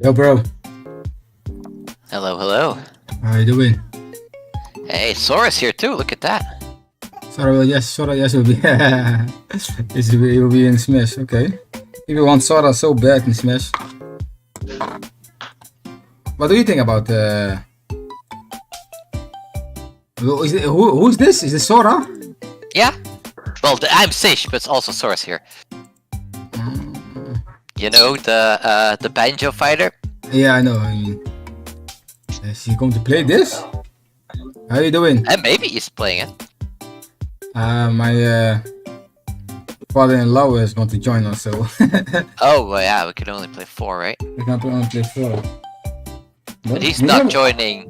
Yo, bro. Hello, hello. How you doing? Hey, Sora's here too. Look at that. Sora, yes, will be. He will be in Smash. Okay. People want Sora so bad in Smash. What do you think about? Who's this? Is this Sora? Yeah. Well, I'm Sish, but it's also Sora's here. You know the banjo fighter? Yeah, I know. I mean, is he going to play this? How you doing? And maybe he's playing it. My father-in-law is going to join us, so. Oh, well, yeah, we can only play 4, right? We can only play 4. But he's not joining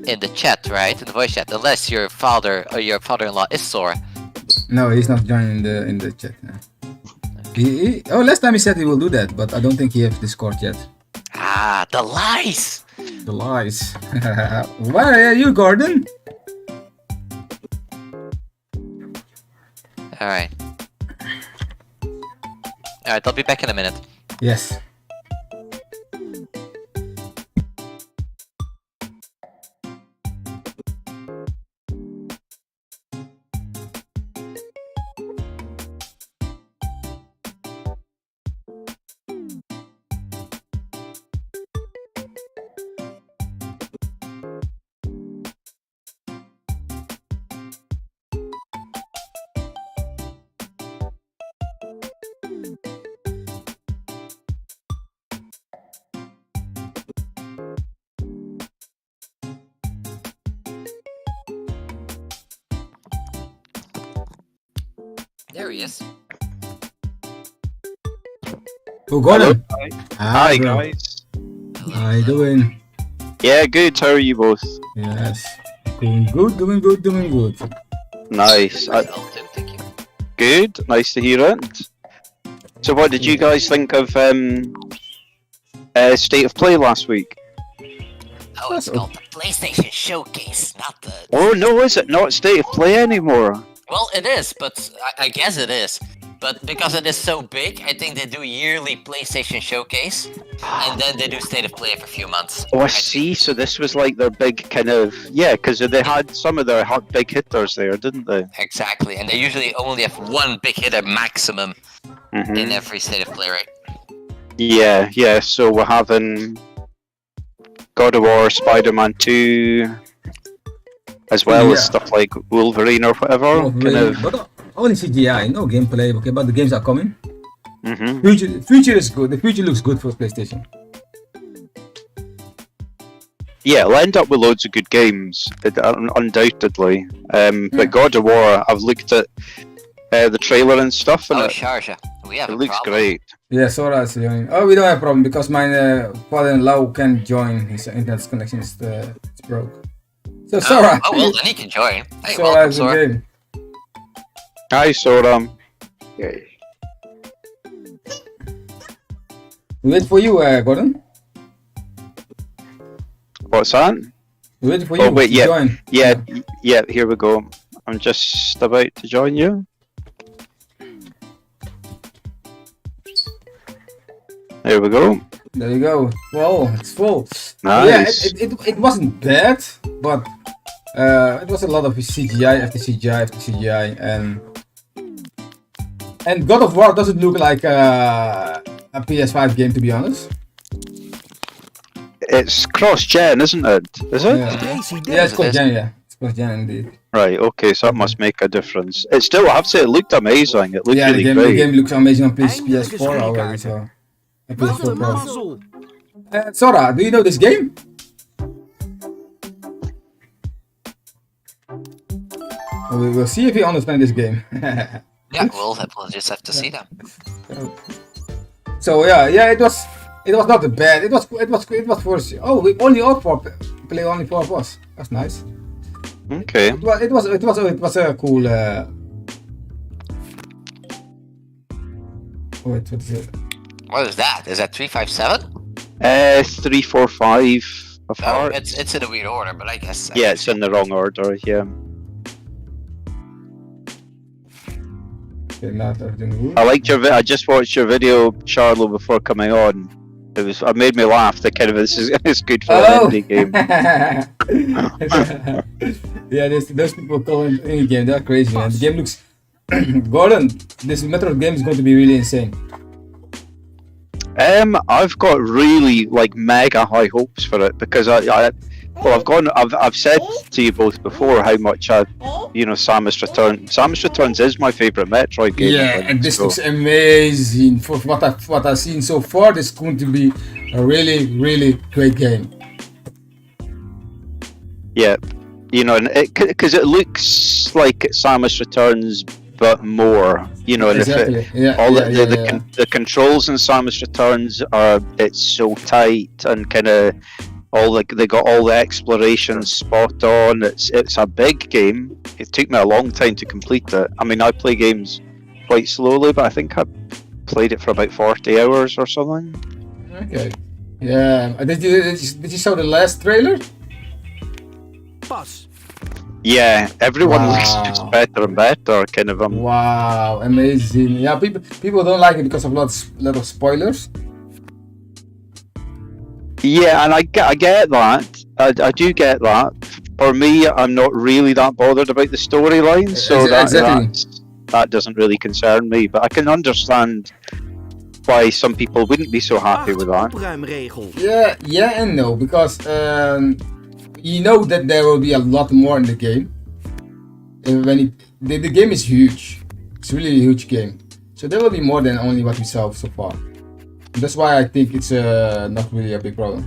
in the chat, right? In the voice chat, unless your father or your father-in-law is Sora. No, he's not joining in the chat. No. Last time he said he will do that, but I don't think he has Discord yet. Ah, the lies! The lies. Where are you, Gordon? Alright. Alright, I'll be back in a minute. Yes. There he is. Oh, Gordon. Hi bro. guys. How you doing? Yeah, good. How are you both? Yes. Doing good. Nice. Thank you. Good. Nice to hear it. So, what did you guys think of State of Play last week? Oh, it's called the PlayStation Showcase, not the... Oh no, is it not State of Play anymore? Well, it is, but I guess it is. But because it is so big, I think they do yearly PlayStation Showcase, and then they do State of Play for a few months. Oh, I see. So this was like their big kind of because they had some of their hot big hitters there, didn't they? Exactly, and they usually only have one big hitter maximum in every State of Play, right? Yeah. So we're having God of War, Spider-Man 2, as well as stuff like Wolverine or whatever. But only CGI, no gameplay. Okay, but the games are coming. Mm-hmm. Future is good. The future looks good for PlayStation. Yeah, it'll end up with loads of good games, undoubtedly. But God of War, I've looked at the trailer and stuff, and SharJah, we have it looks great. Yeah, Sora is joining. Oh, we don't have a problem because my father-in-law can't join. His internet connection is broke. So Sora. Oh well, then he can join. Hey, Sora welcome, is Sora. in game. Hi, Sora. Yay. We wait for you, Gordon. What's that? We wait for you. Oh wait, to join. Yeah. Here we go. I'm just about to join you. There we go. There you go. Whoa, it's full. Nice. Yeah, it wasn't bad, but it was a lot of CGI after CGI, and God of War doesn't look like a PS5 game, to be honest. It's cross-gen, isn't it? Is it? Yeah, it's cross-gen. Yeah, it's cross-gen indeed. Right. Okay, so that must make a difference. It still, I have to say, it looked amazing. It looked really the great. game looks amazing on PS4 already. So, PS4 Pro. Sora, do you know this game? We will see if you understand this game. Yeah, we'll just have to see that. So it was not bad. It was for we only all four play only 4 of us. That's nice. Okay. It was a cool. Wait, what is it? What is that? Is that 357? 3, 4, 5 of Oh, hearts. it's in a weird order, but I guess. Yeah, it's in the wrong order. Yeah. Okay, not everything good. I liked your I just watched your video, Charlo, before coming on, It made me laugh. The kind of it's good for an indie game. Yeah, those people call it indie game. They're crazy, man. The game looks. Gordon, this Metroid game is going to be really insane. I've got really like mega high hopes for it because I've said to you both before how much Samus Returns. Samus Returns is my favorite Metroid game. Yeah, and this looks amazing. For what I've seen so far, this is going to be a really great game. Yeah, because it looks like Samus Returns, but more. And exactly. The controls in Samus Returns it's so tight and kind of they got all the exploration spot on. It's a big game. It took me a long time to complete it. I mean, I play games quite slowly, but I think I played it for about 40 hours or something. Okay. Yeah. Did you saw the last trailer? Boss. Yeah, everyone looks just better and better, kind of. Wow, amazing. Yeah, people don't like it because of lot of spoilers. Yeah, and I get that. I do get that. For me, I'm not really that bothered about the storyline, so that doesn't really concern me. But I can understand why some people wouldn't be so happy with that. Yeah and no, because you know that there will be a lot more in the game. The game is huge. It's really a huge game. So there will be more than only what we saw so far. That's why I think it's not really a big problem.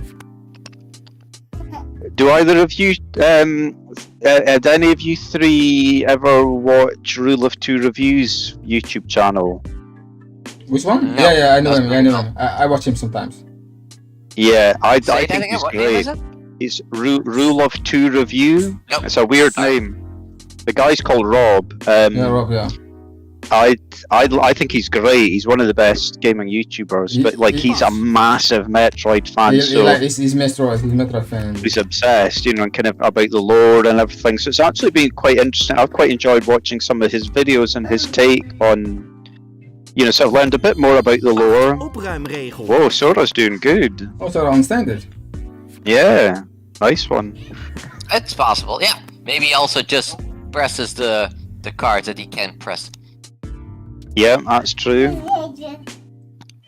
Do either of you, had any of you three ever watch Rule of Two Reviews YouTube channel? Which one? No, yeah, I know him. I watch him sometimes. Yeah, I think he's great. It's Rule of Two Review. Nope. It's a weird name. The guy's called Rob. Yeah, Rob. Yeah. I think he's great. He's one of the best gaming YouTubers. But he's a massive Metroid fan. He's Metroid. He's Metroid fan. He's obsessed, and kind of about the lore and everything. So it's actually been quite interesting. I've quite enjoyed watching some of his videos and his take on. So I've learned a bit more about the lore. Whoa, Sora's doing good. Oh, Sora on standard. Yeah, nice one. It's possible, yeah. Maybe he also just presses the cards that he can press. Yeah, that's true.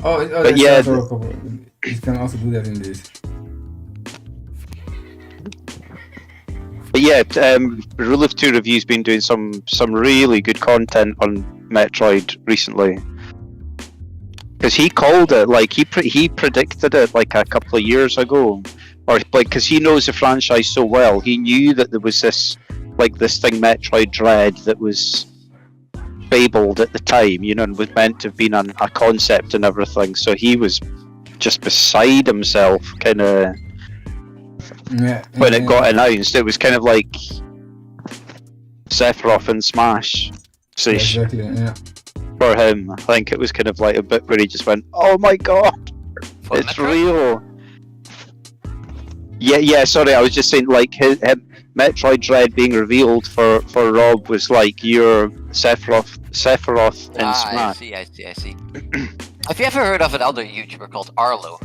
But yeah, you can also do that in this. But yeah, Rule of Two Review's been doing some really good content on Metroid recently. Because he called it, he predicted it a couple of years ago. Or because he knows the franchise so well, he knew that there was this thing Metroid Dread that was fabled at the time, and was meant to have been a concept and everything. So he was just beside himself, kind of. When it got announced, it was kind of like Sephiroth and Smash. Exactly, yeah. For him, I think it was kind of like a bit where he just went, "Oh my god, it's Metroid? Real." Yeah. Sorry, I was just saying, his Metroid Dread being revealed for Rob was like your Sephiroth in Smash. I see. Have you ever heard of another YouTuber called Arlo?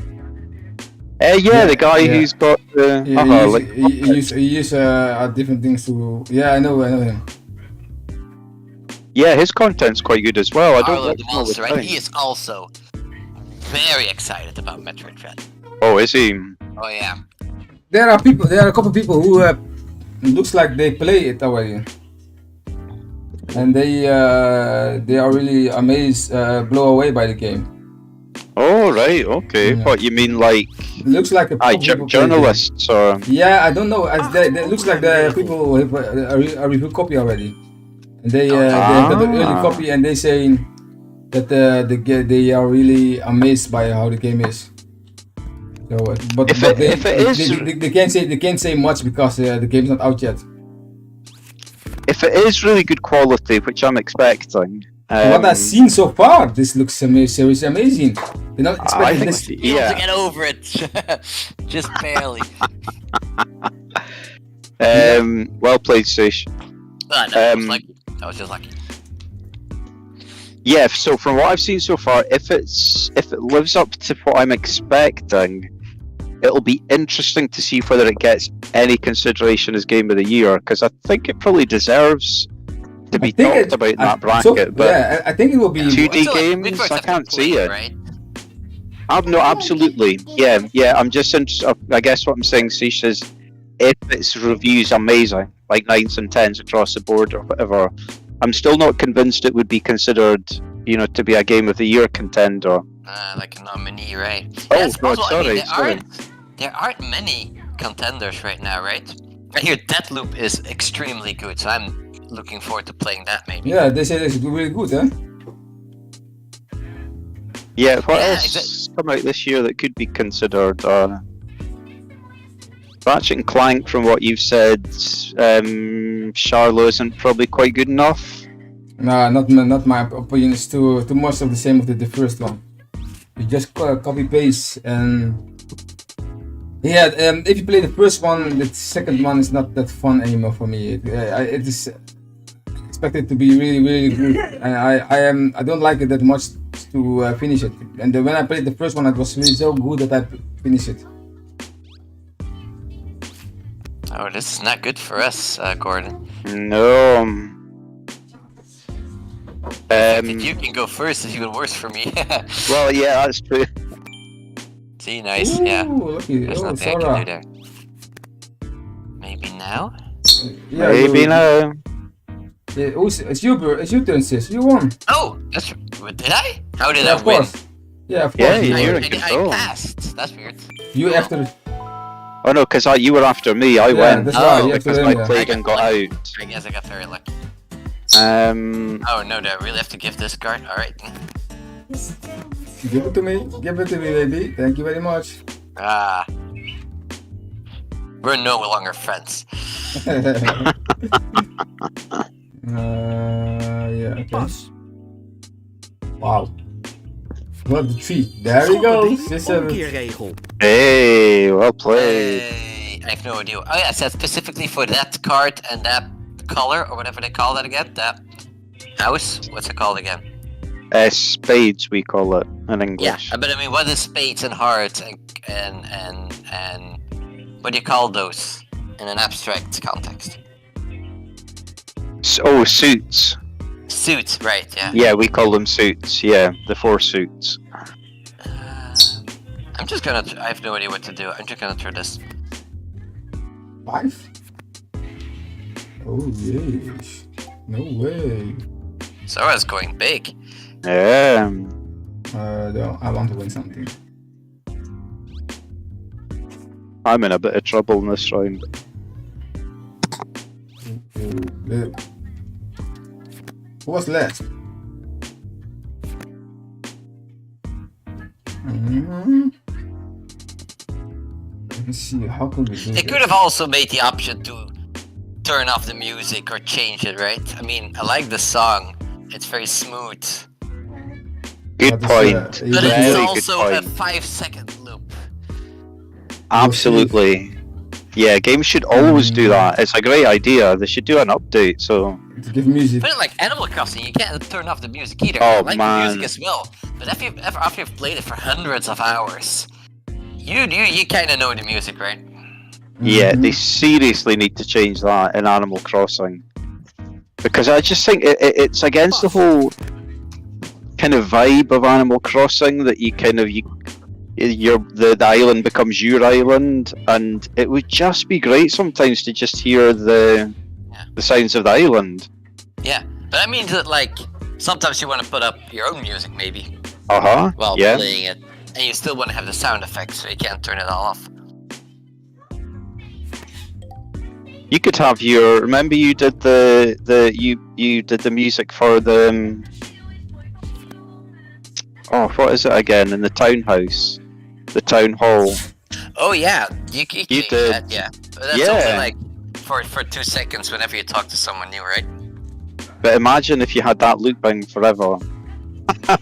The guy who's got he use different things to. Yeah, I know him. Yeah, his content's quite good as well. Arlo the Monster, and he is also very excited about Metroid Dread. Oh, is he? Oh yeah. There are a couple of people who looks like they play it already, and they are really amazed, blown away by the game. Oh right, okay. Yeah. What you mean, it looks like journalists or? Yeah, I don't know. It looks like the people who have a review copy already, and they got the early copy, and they saying that they are really amazed by how the game is. So, they can't say much because the game's not out yet. If it is really good quality, which I'm expecting. What I've seen so far, this looks seriously amazing. You're not expecting this. You have to get over it, just barely. Well played, Sish. I was just lucky. Yeah, so from what I've seen so far, if it lives up to what I'm expecting, it'll be interesting to see whether it gets any consideration as Game of the Year, because I think it probably deserves to be talked about in that bracket. But yeah, I think it will be 2D So, like, we games, first I have to can't play see it. right? No, absolutely. Yeah. I'm just interested. I guess what I'm saying, Cease, is if its reviews amazing, like 9s and 10s across the board or whatever, I'm still not convinced it would be considered, to be a Game of the Year contender. Like a nominee, right? Oh, Yeah, it's God, possible. I mean, sorry. there aren't many contenders right now, right? I hear Deathloop is extremely good, so I'm looking forward to playing that maybe. Yeah, they say it's really good, huh? Yeah, what Yeah, else come out this year that could be considered? Ratchet and Clank, from what you've said, Charlo isn't probably quite good enough. No, not my opinion. It's too much of the same of the first one. You just copy paste and yeah. If you play the first one, the second one is not that fun anymore for me. It is expected to be really good, and I don't like it that much to finish it. And when I played the first one, it was really so good that I finished it. Oh, this is not good for us, Gordon. No. You can go first is even worse for me. Well, yeah, that's true. See, nice, Ooh, yeah. lucky. There's nothing I can do there. Maybe now? Yeah, Maybe no. Yeah, it's your turn, sis. You won. Oh, that's did I? How did I Of win? course. Yeah, of Yeah, course. you you're won. in I control. passed. That's weird. You after. Oh no, because you were after me. I went. That's right. You because after I him, yeah. played and got out. I guess I got very lucky. Um, Oh no, do I really have to give this card? Alright. Give it to me. Give it to me, baby. Thank you very much. Ah. We're no longer friends. Yeah, okay. Wow. One of the three. There we go. Omkeerregel. hey, well played. Hey, I have no idea. Oh yeah, it says specifically for that card and that color, or whatever they call that again. That house? What's it called again? Spades, we call it in English. Yeah, but I mean, what is spades and hearts and what do you call those in an abstract context? Suits. Suits, right? Yeah. Yeah, we call them suits. Yeah, the 4 suits. I'm just gonna. I have no idea what to do. I'm just gonna throw this. 5? Oh yes. No way. So I was going big. Yeah. No, I want to win something. I'm in a bit of trouble in this round. Who was last? Let me see. How can we do They could have also made the option to turn off the music or change it, right? I mean, I like the song. It's very smooth. Good But point. it's, But Very it's good also a point. 5-second loop. Absolutely. Yeah, games should always do that. It's a great idea. They should do an update. So to give music. But like Animal Crossing, you can't turn off the music either. Oh, I like man. the music as well. But after you've played it for hundreds of hours, you kind of know the music, right? yeah, they seriously need to change that in Animal Crossing, because I just think it's against the whole kind of vibe of Animal Crossing that the island becomes your island, and it would just be great sometimes to just hear the sounds of the island. Yeah, but I mean that like sometimes you want to put up your own music maybe while Yeah. playing it, and you still want to have the sound effects, so you can't turn it all off. You could have your. Remember, you did you did the music for the. Oh, what is it again? In the townhouse, the town hall. Oh yeah, you can do did. that, yeah. But that's Yeah. only like for 2 seconds whenever you talk to someone new, right? But imagine if you had that looping forever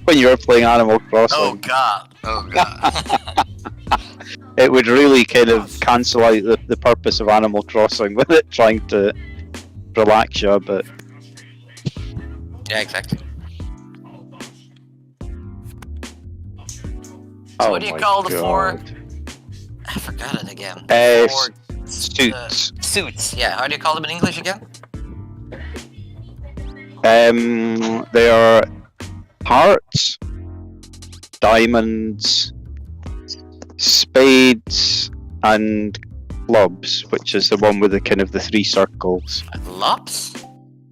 when you were playing Animal Crossing. Oh god. It would really kind of cancel out the purpose of Animal Crossing with it trying to relax you a bit. Yeah, exactly. So what do you call the four? God. I forgot it again. Four Suits. suits. Yeah. How do you call them in English again? They are hearts, diamonds, spades, and clubs, which is the one with the kind of the 3 circles. Lops?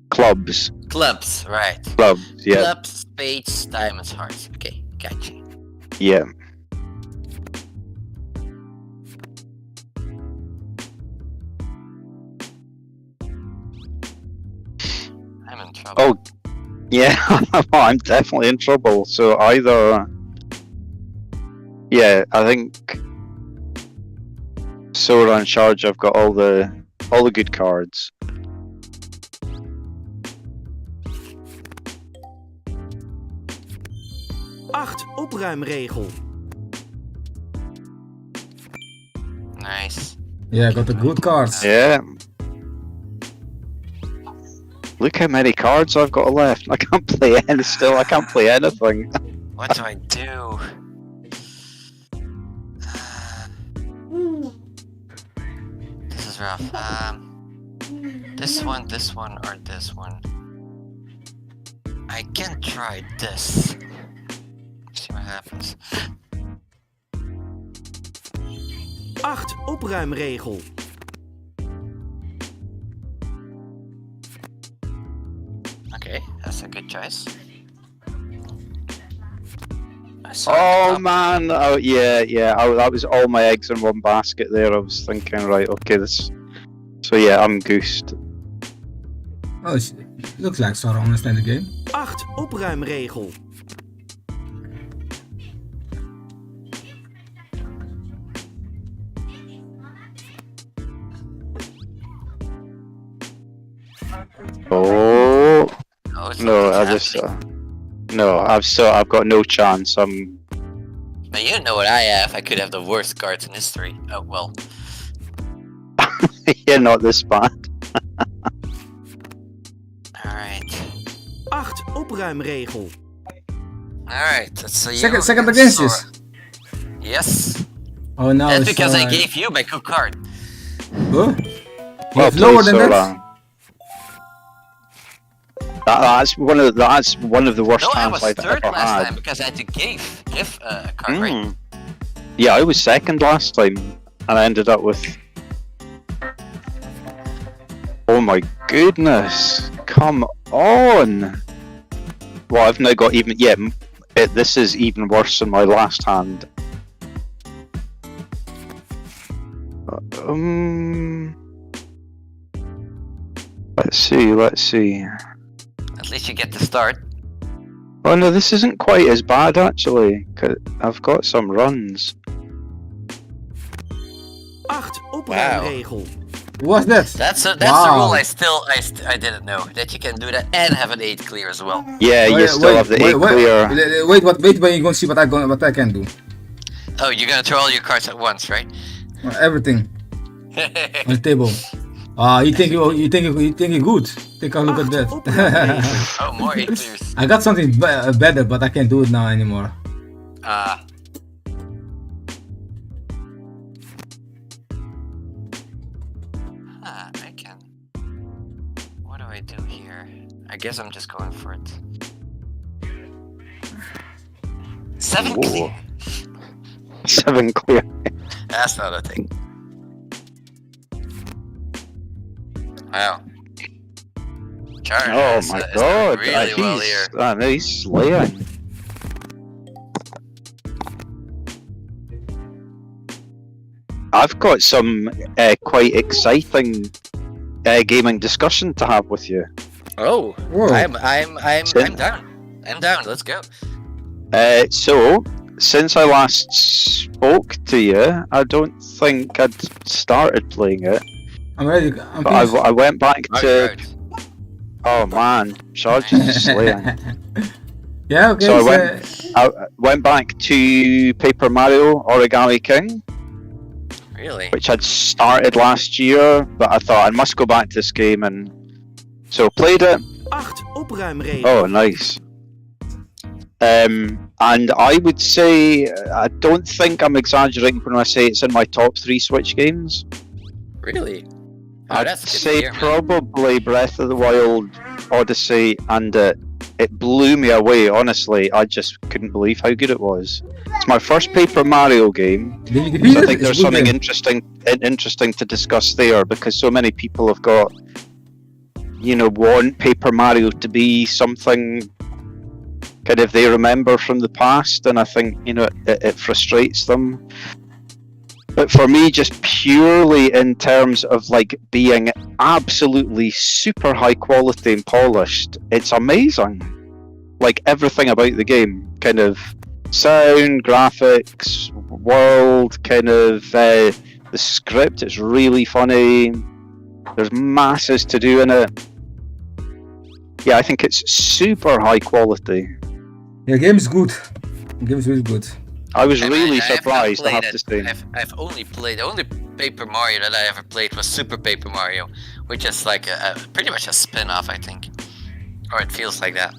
Clubs. Clubs, right. Clubs, yeah. Clubs, spades, diamonds, hearts. Okay, gotcha. Yeah. I'm in trouble. Oh, yeah, I'm definitely in trouble. So either, yeah, I think Sora and Charge have got all the good cards. Opruimregel. Nice. Yeah, I got the good cards. Yeah. Look how many cards I've got left. I can't play any still. I can't play anything. What do I do? This is rough. This one, or this one. I can try this. See what happens. 8 opruimregel. Okay, that's a good choice. Oh man! Oh yeah. That was all my eggs in one basket there. I was thinking, right, okay, this. So yeah, I'm goosed. Oh, looks like Sora understands the game. 8 opruimregel. Oh Oh, it's no! I something's just happening. no. I've got no chance. I'm. But you know what I have. I could have the worst cards in history. Oh well. Yeah, not this bad. Alright. 8 opruimregel. Alright, so you Second against Sora. this. Yes. Oh no, That's it's because I Sora. gave you my good card. Huh? You have Well, lower please, than Sora. that? That's one of the worst No, I hands was I've third ever last had. time because I had to give a card, right? Mm. Yeah, I was second last time, and I ended up with. Oh my goodness! Come on! Well, I've now got even. Yeah, this is even worse than my last hand. Let's see. At least you get to start. Oh no, this isn't quite as bad actually. 'Cause I've got some runs. 8 opruimregel. What's that? That's a Wow. rule I didn't know, that you can do that and have an 8 clear as well. Yeah, you still have the 8 clear. Wait, you're gonna see what I can do. Oh, you're gonna throw all your cards at once, right? Everything on the table. You think you're good? Take a look at that. Oh, more 8 clears. I got something better, but I can't do it now anymore. I can. What do I do here? I guess I'm just going for it. 7 Ooh. clear. 7 clear. That's not a thing. Wow. Charge Oh is, my is god! doing really well here. He's slaying. I've got some quite exciting gaming discussion to have with you. Oh, Whoa. I'm down. I'm down. Let's go. So, since I last spoke to you, I don't think I'd started playing it. I'm ready. But I went back to. Oh man, Charge is slaying. Yeah, okay. So I went back to Paper Mario Origami King, Really? which I'd started last year, but I thought I must go back to this game, and so played it. 8 opruimregel. Oh, nice. And I would say, I don't think I'm exaggerating when I say it's in my top 3 Switch games. Really? Oh, I'd that's good to say hear, man. probably Breath of the Wild, Odyssey, and it blew me away, honestly. I just couldn't believe how good it was. It's my first Paper Mario game, so I think there's something interesting to discuss there, because so many people have got, want Paper Mario to be something kind of they remember from the past, and I think, it frustrates them. But for me, just purely in terms of like being absolutely super high quality and polished, it's amazing. Like everything about the game, kind of sound, graphics, world, kind of the script, it's really funny. There's masses to do in it. Yeah, I think it's super high quality. Yeah, game is good. Game is really good. I was really surprised, I have to say. I've only played, the only Paper Mario that I ever played was Super Paper Mario, which is like pretty much a spin-off, I think. Or it feels like that.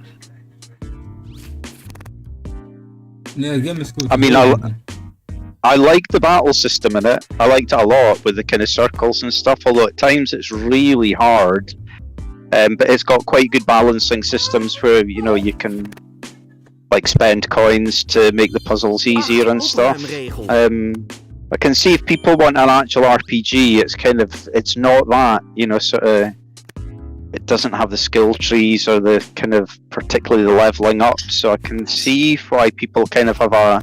Yeah, the game is good. I mean, I like the battle system in it. I liked it a lot with the kind of circles and stuff, although at times it's really hard. But it's got quite good balancing systems where, you can like spend coins to make the puzzles easier and stuff. I can see if people want an actual RPG, it's not that, sort of, it doesn't have the skill trees or the kind of particularly the leveling up, so I can see why people kind of have a,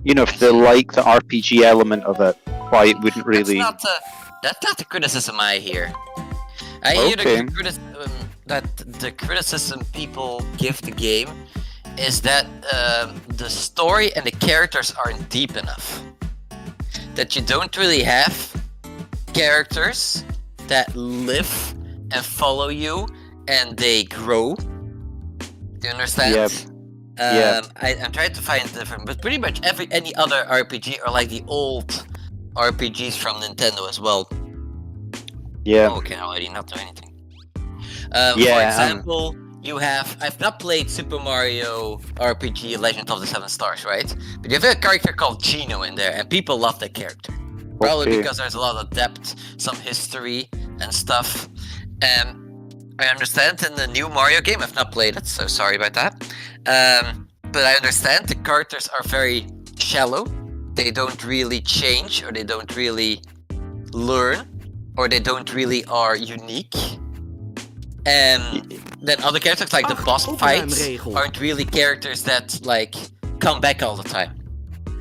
if they like the RPG element of it, why it wouldn't really... That's not the criticism I hear. I hear the criticism people give the game is that the story and the characters aren't deep enough. That you don't really have characters that live and follow you and they grow. Do you understand? Yep. I'm trying to find different, but pretty much any other RPG are like the old RPGs from Nintendo as well. Yeah. Oh, can already not do anything. For example, I've not played Super Mario RPG Legend of the Seven Stars, right? But you have a character called Gino in there, and people love that character. Probably because there's a lot of depth, some history, and stuff. I understand in the new Mario game, I've not played it, so sorry about that. But I understand the characters are very shallow. They don't really change, or they don't really learn, or they don't really are unique. And then other characters, like the boss fights, aren't really characters that like come back all the time.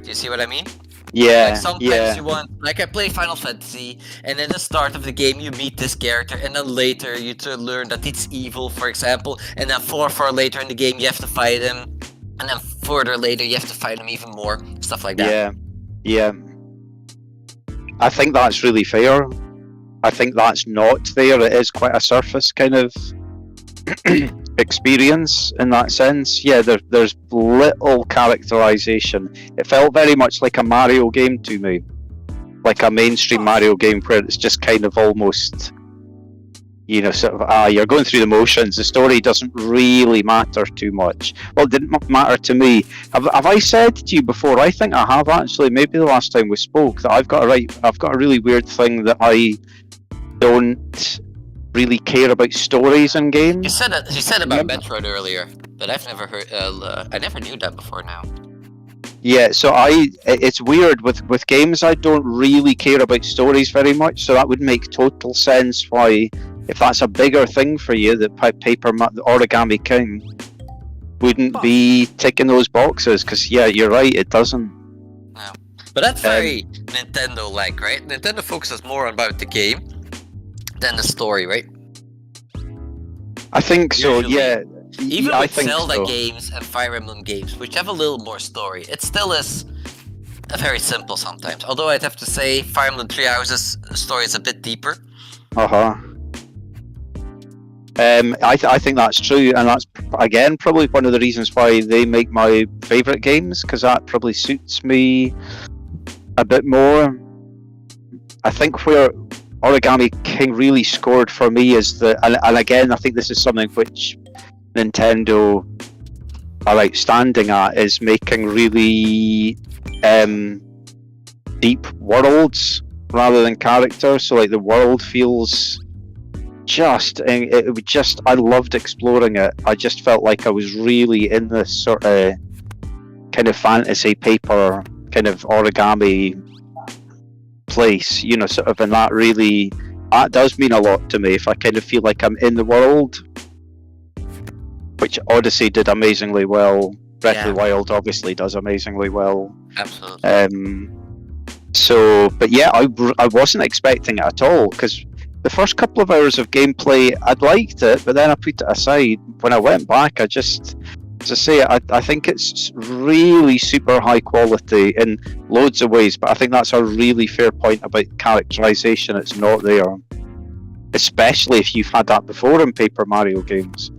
Do you see what I mean? Yeah. Like sometimes you want, like I play Final Fantasy, and at the start of the game you meet this character, and then later you learn that it's evil, for example, and then far later in the game you have to fight him, and then further later you have to fight him even more, stuff like that. Yeah. I think that's really fair. I think that's not there. It is quite a surface kind of experience in that sense. Yeah, there's little characterization. It felt very much like a Mario game to me, like a mainstream Mario game where it's just kind of almost, sort of, you're going through the motions. The story doesn't really matter too much. Well, it didn't matter to me. Have I said to you before? I think I have actually. Maybe the last time we spoke, that I've got a really weird thing that I don't really care about stories in games. You said about Metroid earlier, but I've never heard. I never knew that before now. Yeah, so it's weird with games. I don't really care about stories very much, so that would make total sense why, if that's a bigger thing for you, that the Origami King wouldn't be ticking those boxes. Because you're right, it doesn't. No, but that's very Nintendo-like, right? Nintendo focuses more about the game than the story, right? I think so. Usually. Yeah. Even with Zelda games and Fire Emblem games, which have a little more story, it still is very simple sometimes. Although I'd have to say, Fire Emblem Three Houses' story is a bit deeper. I think that's true, and that's again probably one of the reasons why they make my favourite games, because that probably suits me a bit more. I think where Origami King really scored for me is and again I think this is something which Nintendo are outstanding at is making really deep worlds rather than characters. So like the world feels I loved exploring it. I just felt like I was really in this sort of kind of fantasy paper kind of origami place, you know, sort of, and that does mean a lot to me if I kind of feel like I'm in the world, which Odyssey did amazingly well. Breath of the Wild obviously does amazingly well. Absolutely. So, but yeah, I wasn't expecting it at all, because the first couple of hours of gameplay, I'd liked it, but then I put it aside. When I went back, I just, as I say, I think it's really super high quality in loads of ways, but I think that's a really fair point about characterization. It's not there, especially if you've had that before in Paper Mario games.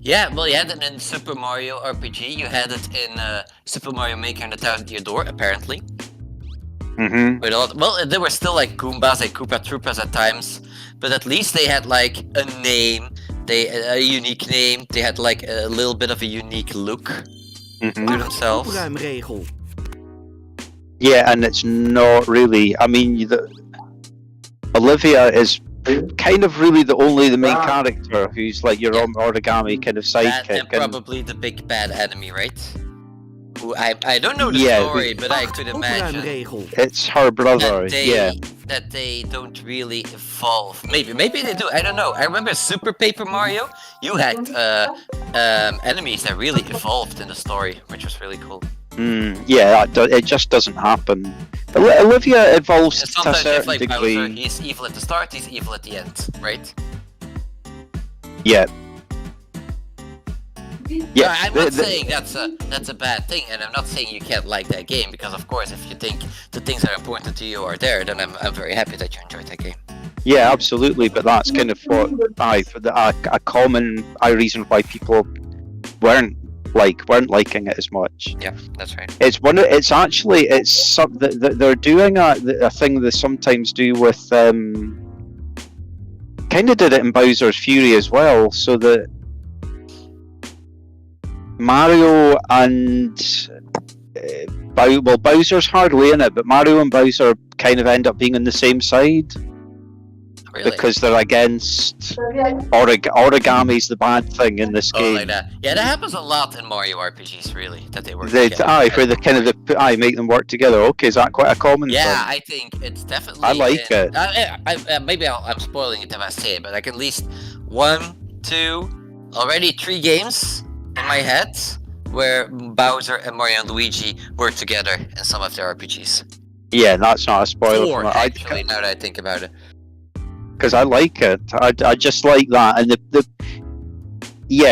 Yeah, well, you had it in Super Mario RPG, you had it in Super Mario Maker and the 1000-Year Door, apparently. Well, there were still like Goombas and Koopa Troopas at times, but at least they had like a name, a unique name, they had like a little bit of a unique look to themselves. Yeah, and it's not really, I mean, Olivia is kind of really the main character who's like your origami kind of sidekick. And probably the big bad enemy, right? Who I don't know the story, but I could imagine it's her brother. That they don't really evolve. Maybe they do. I don't know. I remember Super Paper Mario. You had enemies that really evolved in the story, which was really cool. Yeah, it just doesn't happen. Olivia evolves to a certain degree. Bowser, he's evil at the start, he's evil at the end, right? Yeah. Yeah, no, I'm not saying that's a bad thing, and I'm not saying you can't like that game, because of course, if you think the things that are important to you are there, then I'm very happy that you enjoyed that game. Yeah, absolutely, but that's kind of what a common reason why people weren't liking it as much. Yeah, that's right. It's they're doing a thing they sometimes do with kind of did it in Bowser's Fury as well, so that Mario and Bowser's hardly in it, but Mario and Bowser kind of end up being on the same side. Really? Because they're against origami's the bad thing in this game. Like that. Yeah, that happens a lot in Mario RPGs, really, that they work together. For the kind of make them work together. Okay, is that quite a common thing? Yeah, I think it's definitely. I like it. Maybe I'm spoiling it if I say it, but like at least 1, 2, already 3 games in my head where Bowser and Mario and Luigi work together in some of their RPGs. Yeah, that's not a spoiler. 4, actually, now that I think about it. Because I like it. I just like that, and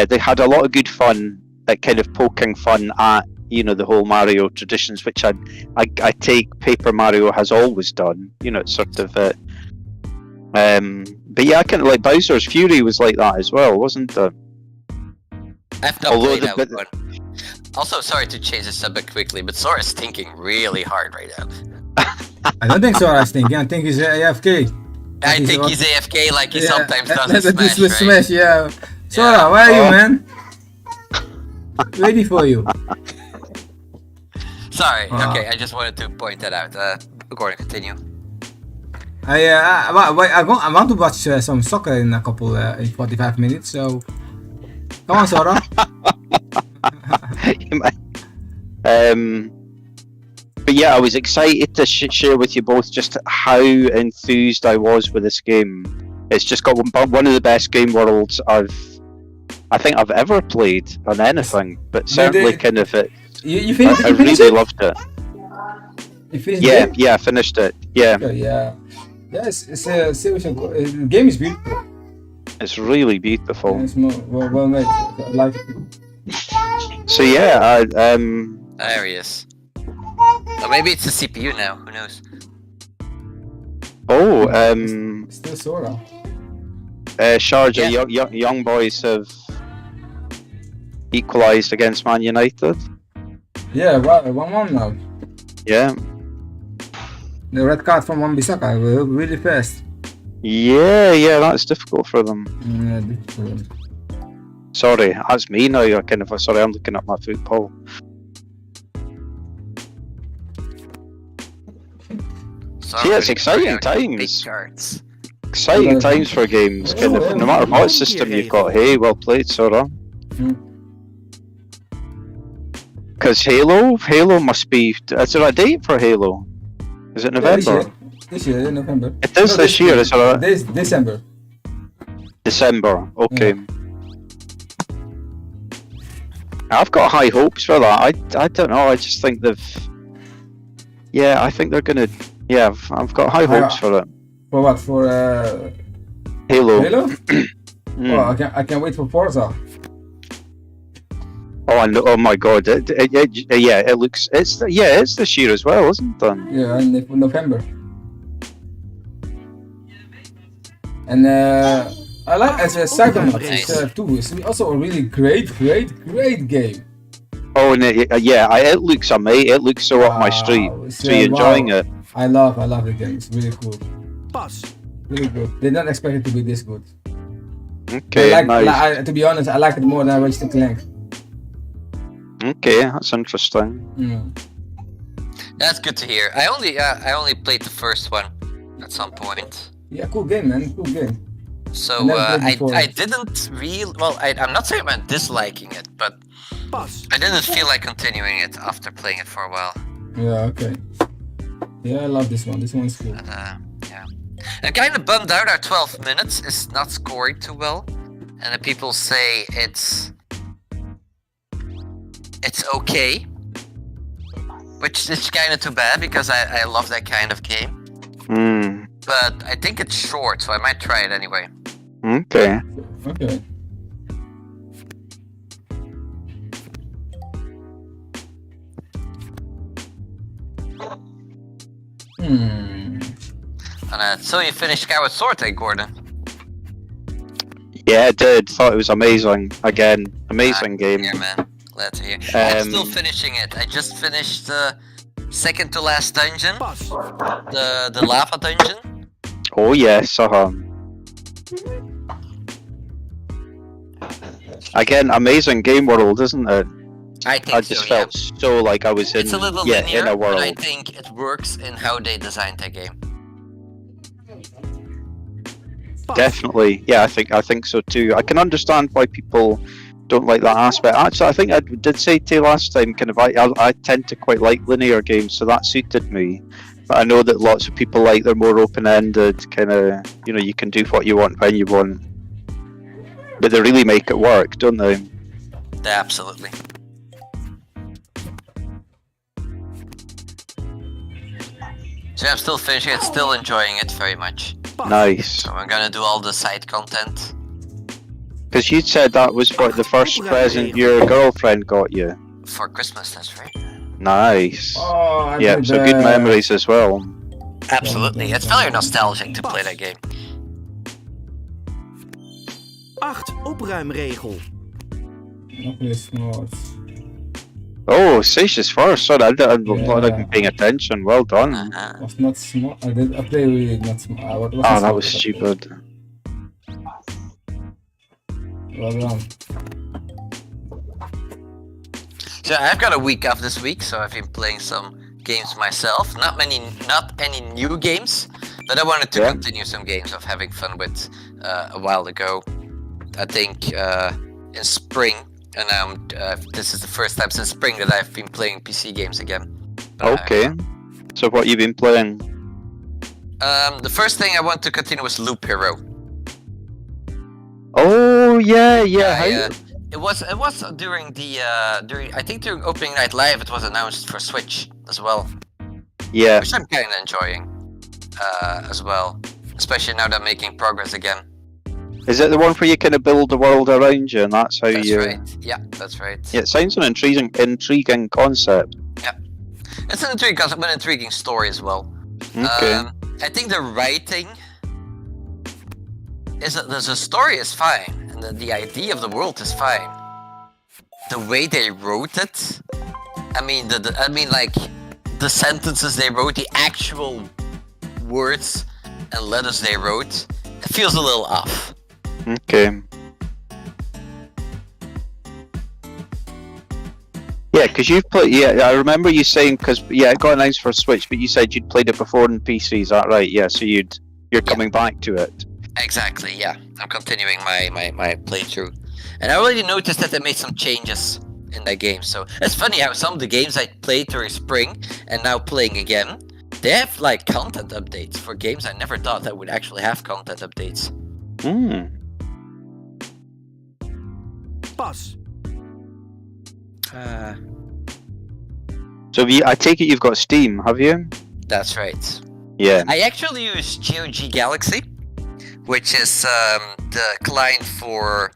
they had a lot of good fun at kind of poking fun at the whole Mario traditions, which I take Paper Mario has always done. It's sort of it. But yeah, I kind of like Bowser's Fury was like that as well, wasn't it? I've not played that one. Also, sorry to change the subject quickly, but Sora's thinking really hard right now. I don't think Sora's thinking. I think he's AFK. I think he's AFK like he sometimes does in Smash, right? Smash, yeah. Sora, where are you, man? Ready for you. Sorry, okay, I just wanted to point that out. Gordon, continue. I want to watch some soccer in a couple, in 45 minutes, so... Come on, Sora. But yeah, I was excited to share with you both just how enthused I was with this game. It's just got one of the best game worlds I think I've ever played on anything, but certainly kind of it. You finished? I really loved it. You finished? Yeah, I finished it. Yeah. Yeah. Yes, it's a serious. The game is beautiful. It's really beautiful. Yeah, it's well made. I like it. So yeah, There he is. Or maybe it's the CPU now. Who knows? Still Sora. SharJah, young boys have equalised against Man United. Yeah, 1-1 now. Yeah. The red card from Wan-Bissaka really fast. Yeah, that's difficult for them. Yeah, difficult. Sorry, that's me now. Sorry, I'm looking at my football. See, it's exciting times. Exciting times for games. No matter what system you've got. Hey, well played, Sora. Because Halo must be. Is there a date for Halo? Is it November? This year, November. It is this year. Is it? December. December. Okay. I've got high hopes for that. I don't know. I just think they've. Yeah, I think they're gonna. Yeah, I've got high hopes for it. For what? For Halo. Halo? Well, I can't wait for Forza. Oh, I know. Oh my God! It looks. It's this year as well, isn't it? Yeah, in November. And I like as a Psychonauts 2 is also a really great game. Oh, and it looks amazing. It looks so up my street. So you're enjoying it? I love the game. It's really cool. Really good. Did not expect it to be this good. Okay, nice. To be honest, I like it more than Ratchet & Clank. Okay, that's interesting. That's good to hear. I only played the first one at some point. Yeah, cool game, man. Cool game. So I didn't really. Well, I'm not saying I'm disliking it, but I didn't feel like continuing it after playing it for a while. Yeah. Okay. Yeah, I love this one. This one's cool. Yeah. I'm kind of bummed out. Our 12 minutes is not scoring too well, and the people say it's okay, which is kind of too bad because I love that kind of game. But I think it's short, so I might try it anyway. Okay. Okay. And so you finished Skyward Sword, Gordon? Yeah, I did. Thought it was amazing. Again, amazing game. Yeah, man. Glad to hear. I'm still finishing it. I just finished the second to last dungeon, the lava dungeon. Oh yes, Again, amazing game world, isn't it? I think I just felt so like I was in. It's a little linear, in a world. but I think it works in how they designed that game. Definitely, yeah, I think so too. I can understand why people don't like that aspect. Actually, I think I did say to you last time, I tend to quite like linear games, so that suited me. But I know that lots of people like they're more open-ended, kind of, you can do what you want when you want. But they really make it work, don't they? Absolutely. So I'm still finishing it, still enjoying it very much. Nice. So I'm gonna do all the side content. Because you said that was what the first present your girlfriend got you. For Christmas, that's right. Nice. Oh, yeah, so good memories as well. Absolutely, it's very nostalgic to play that game. 8 opruimregel. Oh, Seixas first. Sorry, I'm not even paying attention. Well done. Was not smart. I played really not smart. That was stupid. Well done. So I've got a week off this week, so I've been playing some games myself. Not any new games, but I wanted to continue some games of having fun with a while ago. I think in spring, and this is the first time since spring that I've been playing PC games again. Okay. So what you been playing? The first thing I want to continue was Loop Hero. Oh yeah. It was during the I think during opening night live it was announced for Switch as well. Yeah. Which I'm kind of enjoying as well, especially now that I'm making progress again. Is it the one where you kind of build the world around you, and that's how That's right. Yeah, that's right. Yeah, it sounds an intriguing concept. Yeah, it's an intriguing concept, but an intriguing story as well. Okay. I think the writing is that the story is fine, and the idea of the world is fine. The way they wrote it, I mean, like the sentences they wrote, the actual words and letters they wrote, it feels a little off. Okay. Yeah, because you've played. Yeah, I remember you saying because it got announced for Switch, but you said you'd played it before on PC. Is that right? Yeah, so you're coming back to it. Exactly. Yeah, I'm continuing my playthrough, and I already noticed that they made some changes in that game. So it's funny how some of the games I played during spring and now playing again, they have like content updates for games I never thought that would actually have content updates. Pas. So I take it you've got Steam, have you? That's right. Yeah. I actually use GOG Galaxy, which is the client for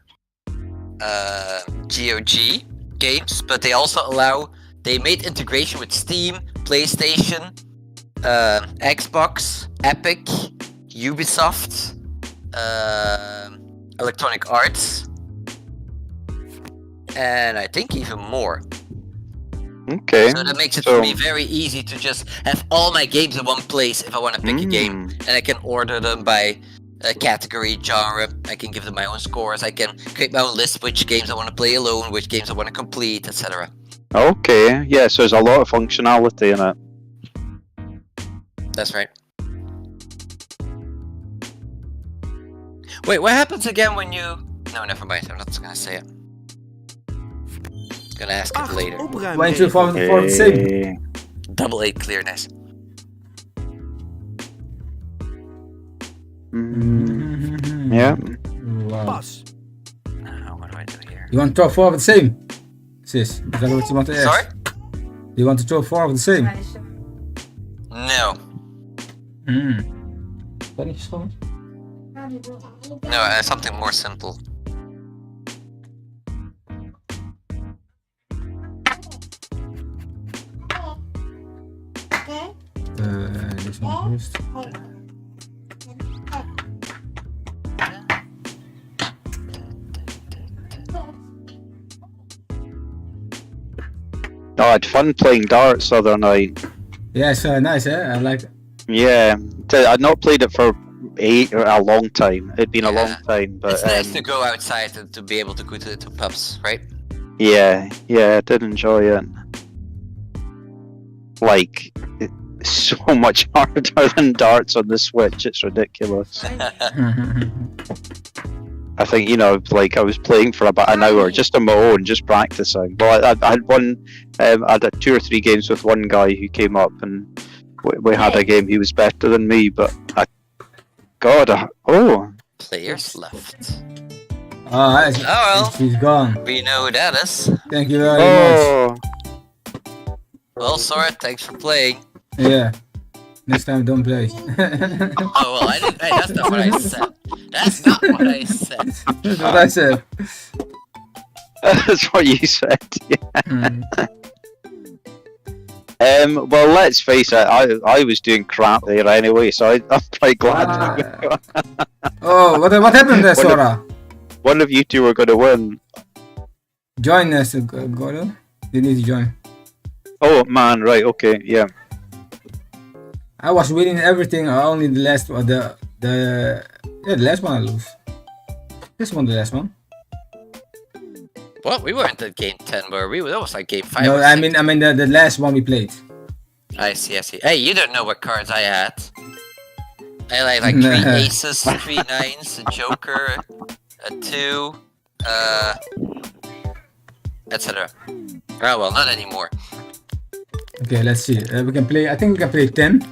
GOG Games, but they made integration with Steam, PlayStation, Xbox, Epic, Ubisoft, Electronic Arts, and I think even more. Okay. So that makes it for me very easy to just have all my games in one place if I want to pick a game, and I can order them by category, genre. I can give them my own scores. I can create my own list, which games I want to play alone, which games I want to complete, etc. Okay. Yeah. So there's a lot of functionality in it. That's right. Wait, what happens again when you... No, never mind. I'm not gonna say it. I'm gonna ask it later. Why don't you for the same? Double 8 clearness. Yeah. Wow. Pas. What do I do here? You want to throw 4 of the same? Sis, is that what you want to ask? Sorry? You want to throw 4 of the same? No. No, something more simple. This one first. I had fun playing darts the other night. Yeah, it's nice, eh? I like it. Yeah, I'd not played it for a long time. It'd been a long time, but it's nice to go outside and to be able to go to pubs, right? Yeah, I did enjoy it. Like, it's so much harder than darts on the Switch. It's ridiculous. I think, like I was playing for about an hour just on my own, just practicing. Well, I had I had 2 or 3 games with one guy who came up, and we had a game. He was better than me, but Players left. Oh, well. She's gone. We know who that is. Thank you very much. Well, Sora, thanks for playing. Yeah. Next time, don't play. Oh, well, I didn't. Hey, that's not what I said. That's not what I said. That's what I said. That's what you said. Yeah. Well, let's face it. I was doing crap there anyway, so I'm quite glad. Oh, what happened there, Sora? One of you two were going to win. Join us, Gordon. You need to join. Oh man, right? Okay, yeah. I was winning everything. Only the last one. The last one I lose. This one, the last one. What? We weren't at game 10, were we? That was like game 5. No, I mean the last one we played. I see. Hey, you don't know what cards I had. I had like 3 aces, 3 nines, a joker, a 2, etc. Oh well, not anymore. Okay, let's see. We can play. I think we can play 10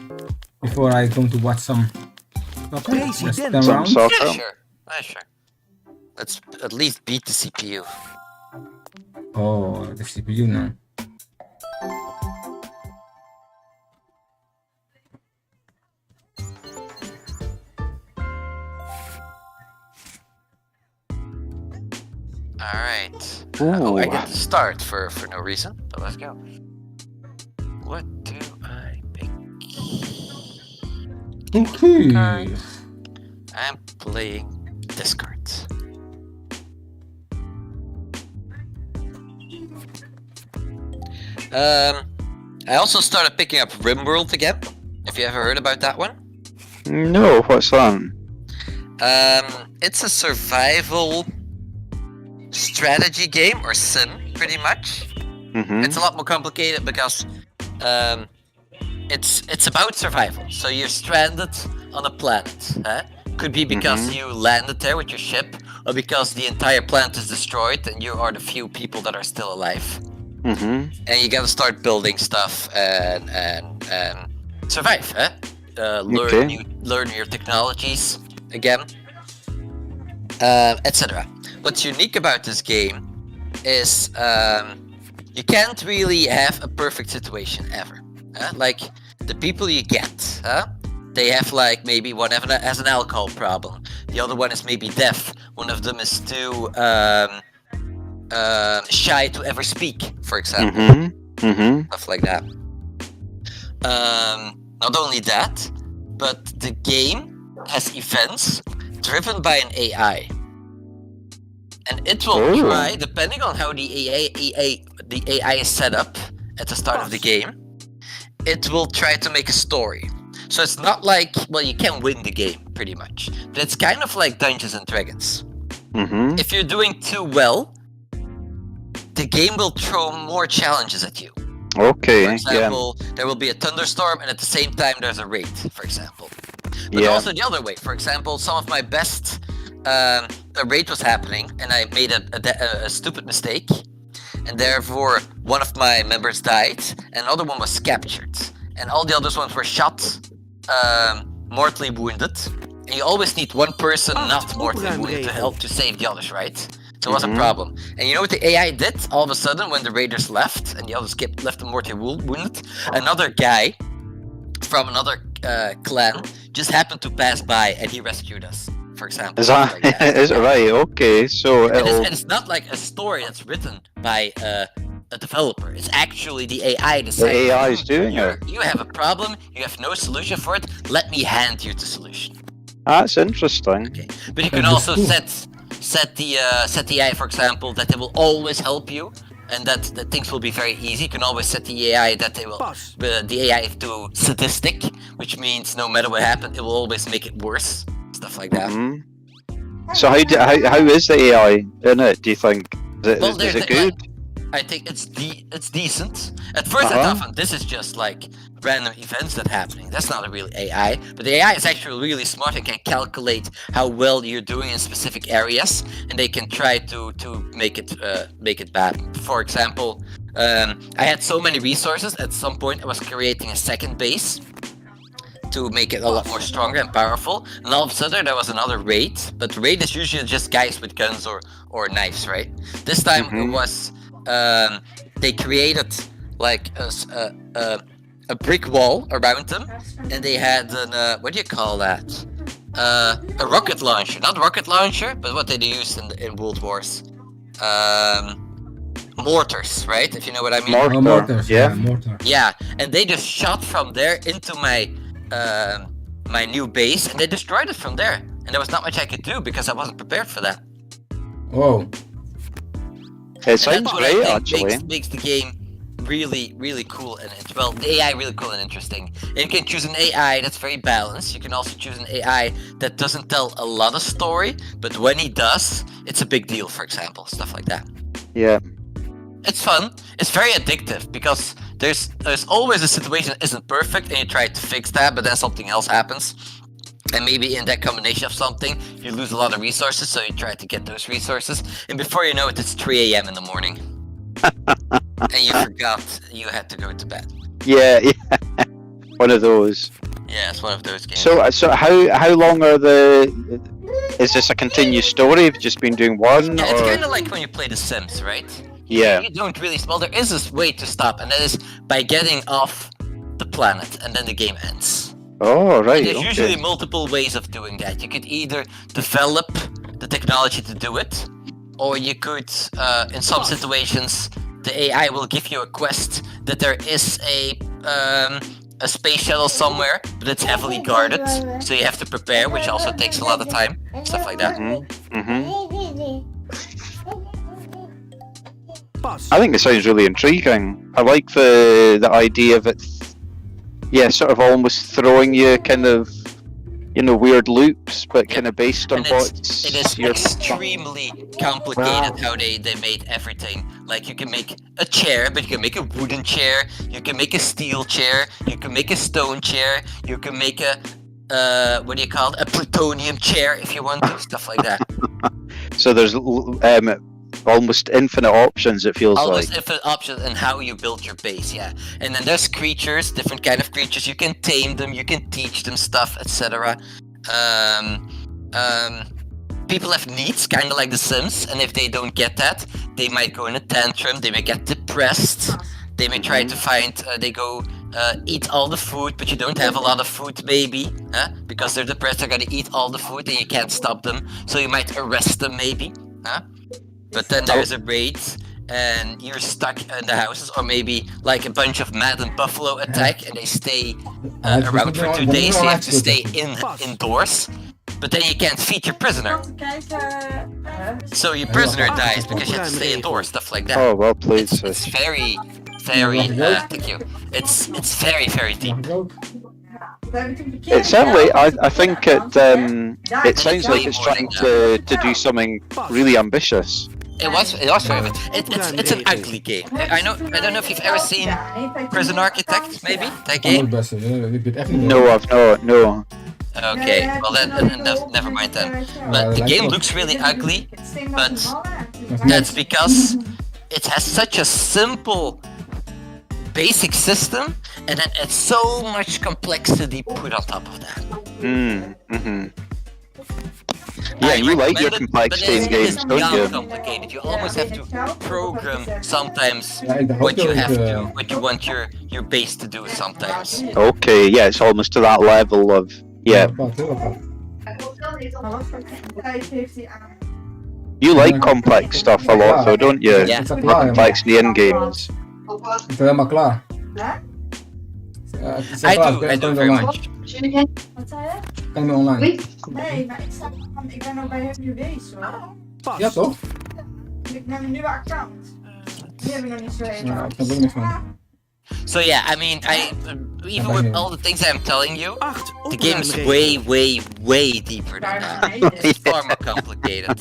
before I come to watch some. Okay, Some soccer. Yeah, sure. Sure. Let's at least beat the CPU. Oh, the CPU now. Alright. Oh, I get to start for no reason, but let's go. What do I pick? Okay. I'm playing this card. I also started picking up RimWorld again. If you ever heard about that one? No, what's that? It's a survival strategy game or sim, pretty much. It's a lot more complicated because it's about survival. So you're stranded on a planet. Could be because you landed there with your ship, or because the entire planet is destroyed and you are the few people that are still alive. And you gotta start building stuff and survive. Learn your technologies again, etc. What's unique about this game is you can't really have a perfect situation ever. Like the people you get, they have like maybe one has an alcohol problem, the other one is maybe deaf, one of them is too shy to ever speak, for example. Stuff like that. Not only that, but the game has events driven by an AI. And it will try, depending on how the AI is set up at the start of the game, it will try to make a story. So it's not like, well, you can win the game, pretty much. But it's kind of like Dungeons and Dragons. If you're doing too well, the game will throw more challenges at you. Okay, For example, there will be a thunderstorm, and at the same time there's a raid, for example. But also the other way. For example, some of my best... a raid was happening, and I made a stupid mistake. And therefore, one of my members died, and another one was captured. And all the other ones were shot, mortally wounded. And you always need one person not mortally wounded to help to save the others, right? So it was a problem. And you know what the AI did? All of a sudden, when the raiders left, and the others left them mortally wounded, another guy from another clan just happened to pass by, and he rescued us, for example. Is it right? Okay, so and it's not like a story that's written by a developer. It's actually the AI deciding. The AI is doing it. You have a problem. You have no solution for it. Let me hand you the solution. That's interesting. Okay, but you can also set the AI, for example, that they will always help you, and that things will be very easy. You can always set the AI that they will the AI to sadistic, which means no matter what happens, it will always make it worse. Stuff like that. So how is the AI in it? Do you think is it good? I think it's decent. At first I thought this is just like random events that happening. That's not a real AI. But the AI is actually really smart and can calculate how well you're doing in specific areas, and they can try to make it bad. For example, I had so many resources. At some point I was creating a second base to make it a lot more stronger and powerful, and all of a sudden there was another raid. But raid is usually just guys with guns or knives, right? This time it was they created like a brick wall around them, and they had an what do you call that? A rocket launcher, not rocket launcher, but what they used in World Wars. Mortars, right? If you know what I mean. Mortars, yeah. Mortar. Yeah, and they just shot from there into my my new base, and they destroyed it from there. And there was not much I could do because I wasn't prepared for that. Whoa. It sounds great, actually. Makes the game really cool, and the AI really cool and interesting. And you can choose an AI that's very balanced. You can also choose an AI that doesn't tell a lot of story, but when he does, it's a big deal, for example. Stuff like that. Yeah. It's fun. It's very addictive because there's always a situation that isn't perfect, and you try to fix that, but then something else happens. And maybe in that combination of something, you lose a lot of resources, so you try to get those resources. And before you know it, it's 3 a.m. in the morning. And you forgot you had to go to bed. Yeah. One of those. Yeah, it's one of those games. So how long are is this a continuous story? Have you just been doing one? Yeah, it's kind of like when you play The Sims, right? Yeah. You don't really... Well, there is this way to stop, and that is by getting off the planet, and then the game ends. Oh, right. And there's usually multiple ways of doing that. You could either develop the technology to do it, or you could, in some situations, the AI will give you a quest that there is a space shuttle somewhere, but it's heavily guarded, so you have to prepare, which also takes a lot of time. Stuff like that. I think it sounds really intriguing. I like the idea of it, sort of almost throwing you kind of weird loops, but kind of based on And what's it is your... extremely complicated how they made everything. Like you can make a chair, but you can make a wooden chair, you can make a steel chair, you can make a stone chair, you can make a what do you call it? A plutonium chair if you want to, stuff like that. So there's almost infinite options, it feels Almost like. infinite options in how you build your base, yeah. And then there's creatures, different kind of creatures. You can tame them, you can teach them stuff, etc. People have needs, kind of like The Sims, and if they don't get that, they might go in a tantrum, they may get depressed, they may try to find, they go eat all the food, but you don't have a lot of food maybe, because they're depressed, they're gonna eat all the food and you can't stop them, so you might arrest them maybe, but then there's a raid, and you're stuck in the houses, or maybe like a bunch of maddened buffalo attack, and they stay around for 2 days, so you have to stay indoors. But then you can't feed your prisoner. So your prisoner dies because you have to stay indoors, stuff like that. Oh, well played, It's very, very, thank you. It's very, very deep. It certainly, I think it sounds like it's trying to do something really ambitious. It was very good. It's an ugly game. I don't know if you've ever seen Prison Architect, maybe? That game? No, I've not, no. Okay, well then never mind then. But the game looks really ugly, but that's because it has such a simple, basic system, and then it's so much complexity put on top of that. Yeah, you like your complexity in games, don't you? It's complicated. You almost have to program sometimes what you want your base to do sometimes. Okay, yeah, it's almost to that level of... Yeah. You like complex stuff a lot, though, don't you? Yeah. Complexity in games. Is helemaal klaar? I do very much. Wat zei je? Kan je me online? Nee, maar ik ben nog bij hem geweest hoor. Ja, toch? Ik heb een nieuwe account. Die heb ik nog niet zo heel Ja, ik snap er ook niks van. So yeah, I mean, even with all the things I'm telling you, 8 the game is way, way, way deeper than that. It's far more complicated.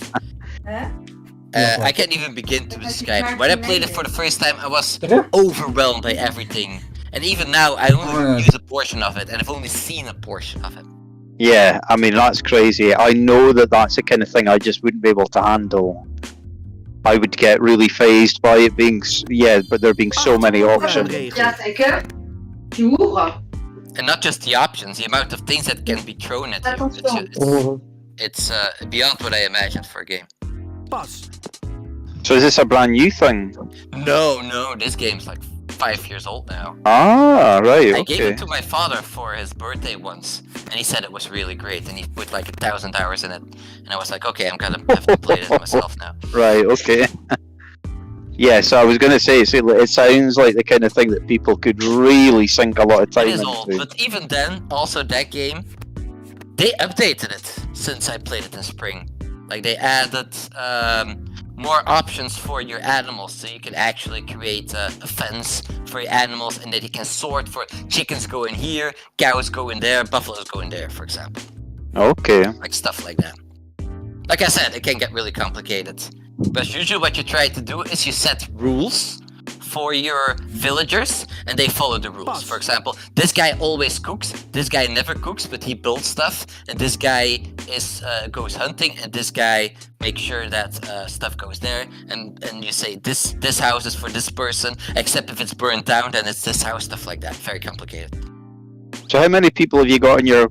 I can't even begin to describe it. When I played it for the first time, I was overwhelmed by everything. And even now, I only use a portion of it, and I've only seen a portion of it. Yeah, I mean, that's crazy. I know that that's the kind of thing I just wouldn't be able to handle. I would get really phased by it being, but there being so many options. And not just the options, the amount of things that can be thrown at you. It's beyond what I imagined for a game. So is this a brand new thing? No, this game's like 5 years old now. Ah, right, okay. I gave it to my father for his birthday once, and he said it was really great, and he put like 1,000 hours in it, and I was like, okay, I'm gonna have to play this myself now. Right, okay. Yeah, so I was gonna say, it sounds like the kind of thing that people could really sink a lot of time It is into. old, but even then, also that game, they updated it since I played it in spring. Like they added more options for your animals, so you can actually create a fence for your animals, and that you can sort for chickens go in here, cows go in there, buffaloes go in there, for example. Okay. Like stuff like that. Like I said, it can get really complicated. But usually what you try to do is you set rules for your villagers, and they follow the rules. For example, this guy always cooks, this guy never cooks, but he builds stuff, and this guy goes hunting, and this guy makes sure that stuff goes there, and you say this house is for this person, except if it's burned down, then it's this house, stuff like that. Very complicated. So how many people have you got in your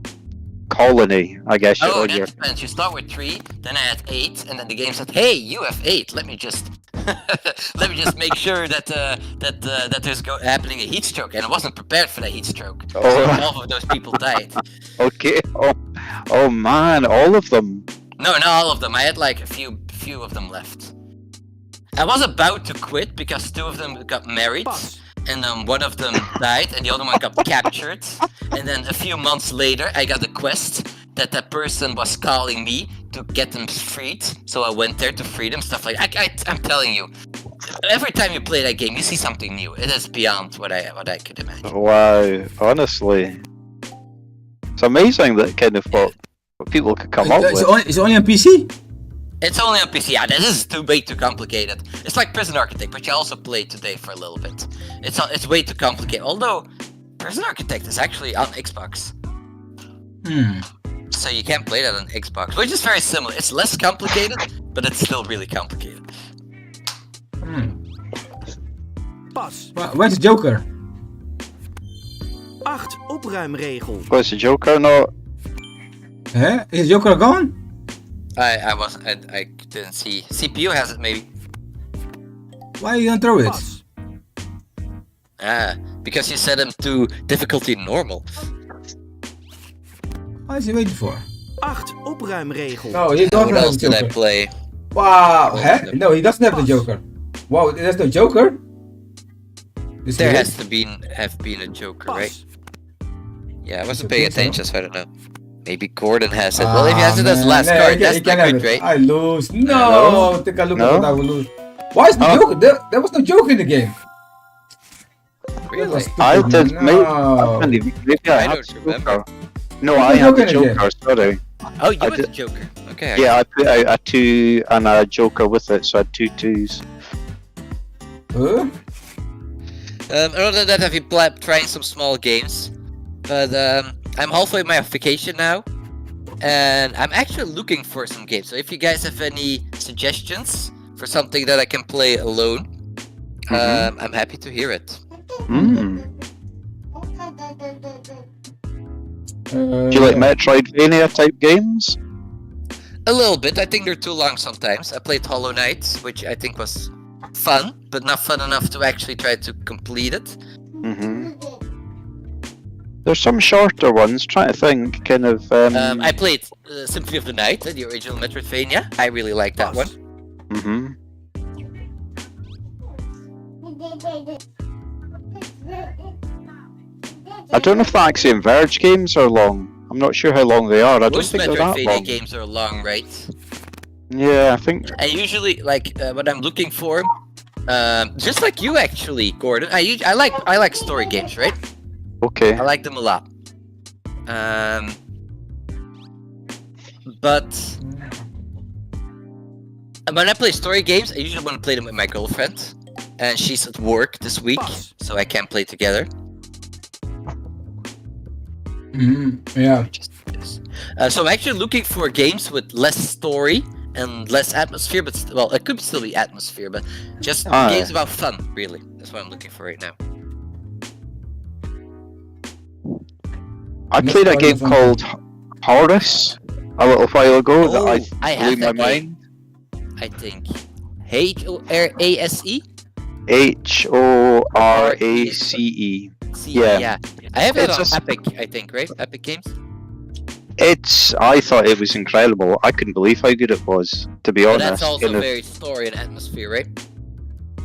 colony, I guess? Oh, that depends. You start with 3, then I had 8, and then the game said, "Hey, you have 8. Let me just make sure that there's happening a heat stroke." And I wasn't prepared for that heat stroke. Oh. So half of those people died. Okay. Oh man, all of them. No, not all of them. I had like a few of them left. I was about to quit because 2 of them got married. And then one of them died, and the other one got captured. And then a few months later, I got a quest that person was calling me to get them freed. So I went there to free them, stuff like that. I'm telling you, every time you play that game, you see something new. It is beyond what I could imagine. Wow, honestly. It's amazing that kind of what people could come up with. It's only on PC? It's only on PC. Yeah, this is way too complicated. It's like Prison Architect, which I also played today for a little bit. It's way too complicated. Although Prison Architect is actually on Xbox. So you can play that on Xbox, which is very similar. It's less complicated, but it's still really complicated. Pas. Where's the Joker? 8 opruimregel. Was the Joker not? Huh? Is Joker gone? I didn't see. CPU has it maybe. Why you don't throw it? Pas. Because you set him to difficulty normal. What is he waiting for? 8 opruimregel. Oh, he doesn't What have else the did I Joker. play? Wow, huh? No, he doesn't have the Joker. Wow, there's no Joker? This There weird. has to have been a Joker, right? Pas. Yeah, I wasn't I paying think so. attention, so I don't know. Maybe Gordon has it. Well, if he has it as last man. card, He that's can not have good, it. right? I lose. No, No. take a look No. at what I will lose. Why is the Joker? There was no Joker in the game. That Really? was stupid, I did. no. Maybe I I had don't remember. Joker. No, Who's I the had the Joker in the Joker. Sorry. Oh, you I had the did- Joker. Okay. Yeah, I put out a 2 and a Joker with it, so I had 2 2s. Huh? Other than that, I've been trying some small games, but I'm halfway my vacation now, and I'm actually looking for some games. So if you guys have any suggestions for something that I can play alone, I'm happy to hear it. Do you like Metroidvania type games? A little bit. I think they're too long sometimes. I played Hollow Knight, which I think was fun, but not fun enough to actually try to complete it. There's some shorter ones. Trying to think, kind of. I played Symphony of the Night, the original Metroidvania. I really like that one. I don't know if the Axiom Verge games are long. I'm not sure how long they are. I don't Most think they're that Metroidvania long. games are long, right? Yeah, I think. And usually, like, what I'm looking for, just like you actually, Gordon. I like story games, right? Okay. I like them a lot. But when I play story games, I usually want to play them with my girlfriend, and she's at work this week, so I can't play together. Yeah. So I'm actually looking for games with less story and less atmosphere, but well, it could still be atmosphere, but just games about fun, really. That's what I'm looking for right now. I played a game called Horus a little while ago that I blew have my that mind. game. I think HORASE. HORACE. Yeah. I have it It's on a- Epic, I think, right? Epic Games. I thought it was incredible. I couldn't believe how good it was, to be But honest. that's also Kind of- very story and atmosphere, right?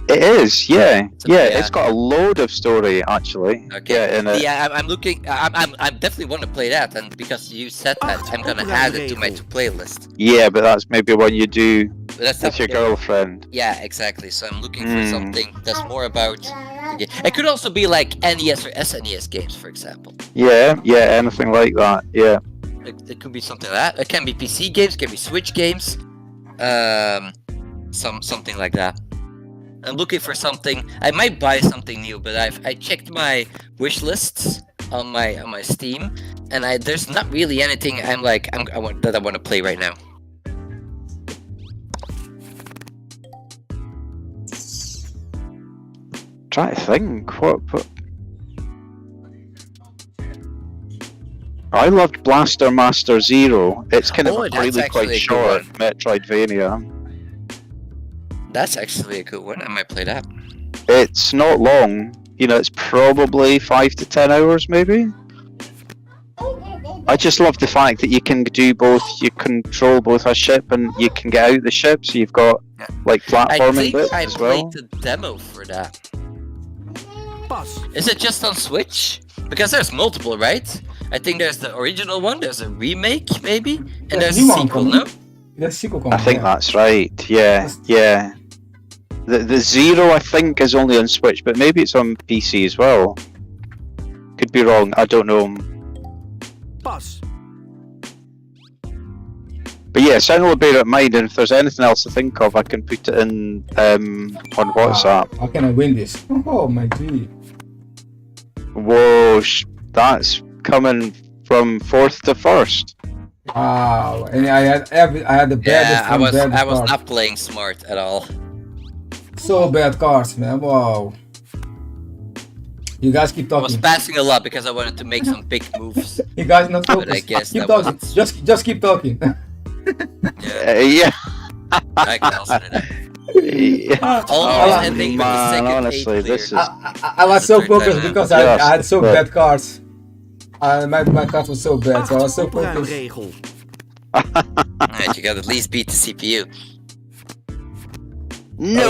It is, yeah. Yeah. It's got a load of story, actually. Okay. Yeah, and I'm looking. I definitely want to play that, and because you said that, I'm gonna add it to my playlist. yeah, but that's maybe when you do But that's with your something- girlfriend. Yeah, exactly. So I'm looking for something that's more about the game. It could also be like NES or SNES games, for example. Yeah, anything like that. Yeah. It could be something like that. It can be PC games, it can be Switch games, something like that. I'm looking for something. I might buy something new, but I checked my wish lists on my Steam, and there's not really anything I want to play right now. Trying to think. What? I loved Blaster Master Zero. It's kind of Oh, a that's really actually quite a good short one. Metroidvania. That's actually a good one. I might play that. It's not long. You know, it's probably 5 to 10 hours, maybe. I just love the fact that you can do both. You control both a ship and you can get out the ship, so you've got like I platforming think bits I as played well. the demo for that. Pas. Is it just on Switch? Because there's multiple, right? I think there's the original one, there's a remake, maybe, and there's a new one sequel, coming. no? That's sequel I coming. think that's right. Yeah. The Zero, I think, is only on Switch, but maybe it's on PC as well. Could be wrong. I don't know. Pas. But yeah, Sound will bear it in mind, and if there's anything else to think of, I can put it in on WhatsApp. How can I win this? Oh my G. Whoa, that's coming from 4th to 1st. Wow. And I had the baddest Yeah, I was cards. not playing smart at all. So bad cards, man. Wow. You guys keep I was talking. passing a lot because I wanted to make some big moves. You guys not But I focused. guess Keep that talking. wasn't. Just keep talking. Yeah, Yeah. I can also do that. Yeah. Almost ending with the man, second honestly, 8 this clear. is I was so That's the third focused time because now. I had so Yes, bad cards. My cards were so bad, so I was 8 so focused. opruimregel. Alright, you gotta at least beat the CPU. no,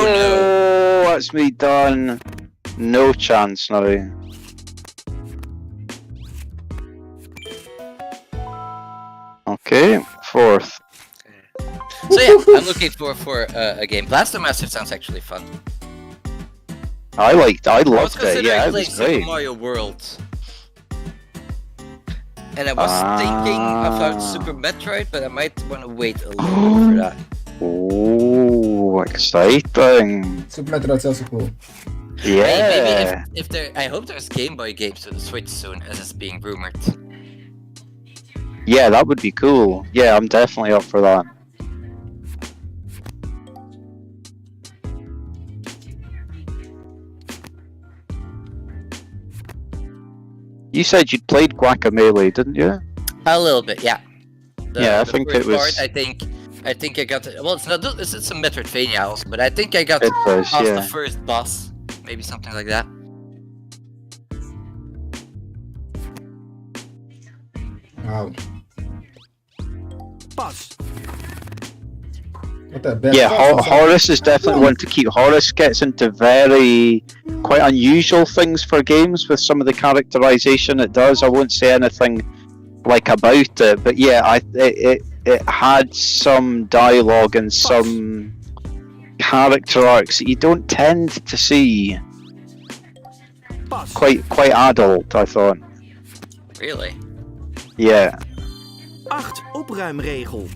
that's me done. No chance now. Okay, 4th. So yeah, I'm looking for a game. Blaster Master sounds actually fun. I I was loved it. considering Yeah, it playing was Super great. Mario World. And I was thinking about Super Metroid, but I might want to wait a little bit for that. Oh, exciting! Super Metroid's also cool. Maybe Yeah. if there, I hope there's Game Boy games for the Switch soon, as it's being rumored. Yeah, that would be cool. Yeah, I'm definitely up for that. You said you'd played Guacamelee, didn't you? A little bit, yeah. Yeah, I think first it was- Part, I think I got. Well, it's not. It's a Metroidvania also, but I think I got It was, past yeah. the first boss, maybe something like that. Wow. Pas. What a bad Yeah, cards. Horace is definitely one to keep. Horace gets into very quite unusual things for games with some of the characterization it does. I won't say anything like about it, but yeah, it had some dialogue and some character arcs that you don't tend to see. Pas. Quite adult, I thought. Really? Yeah. 8 opruimregel.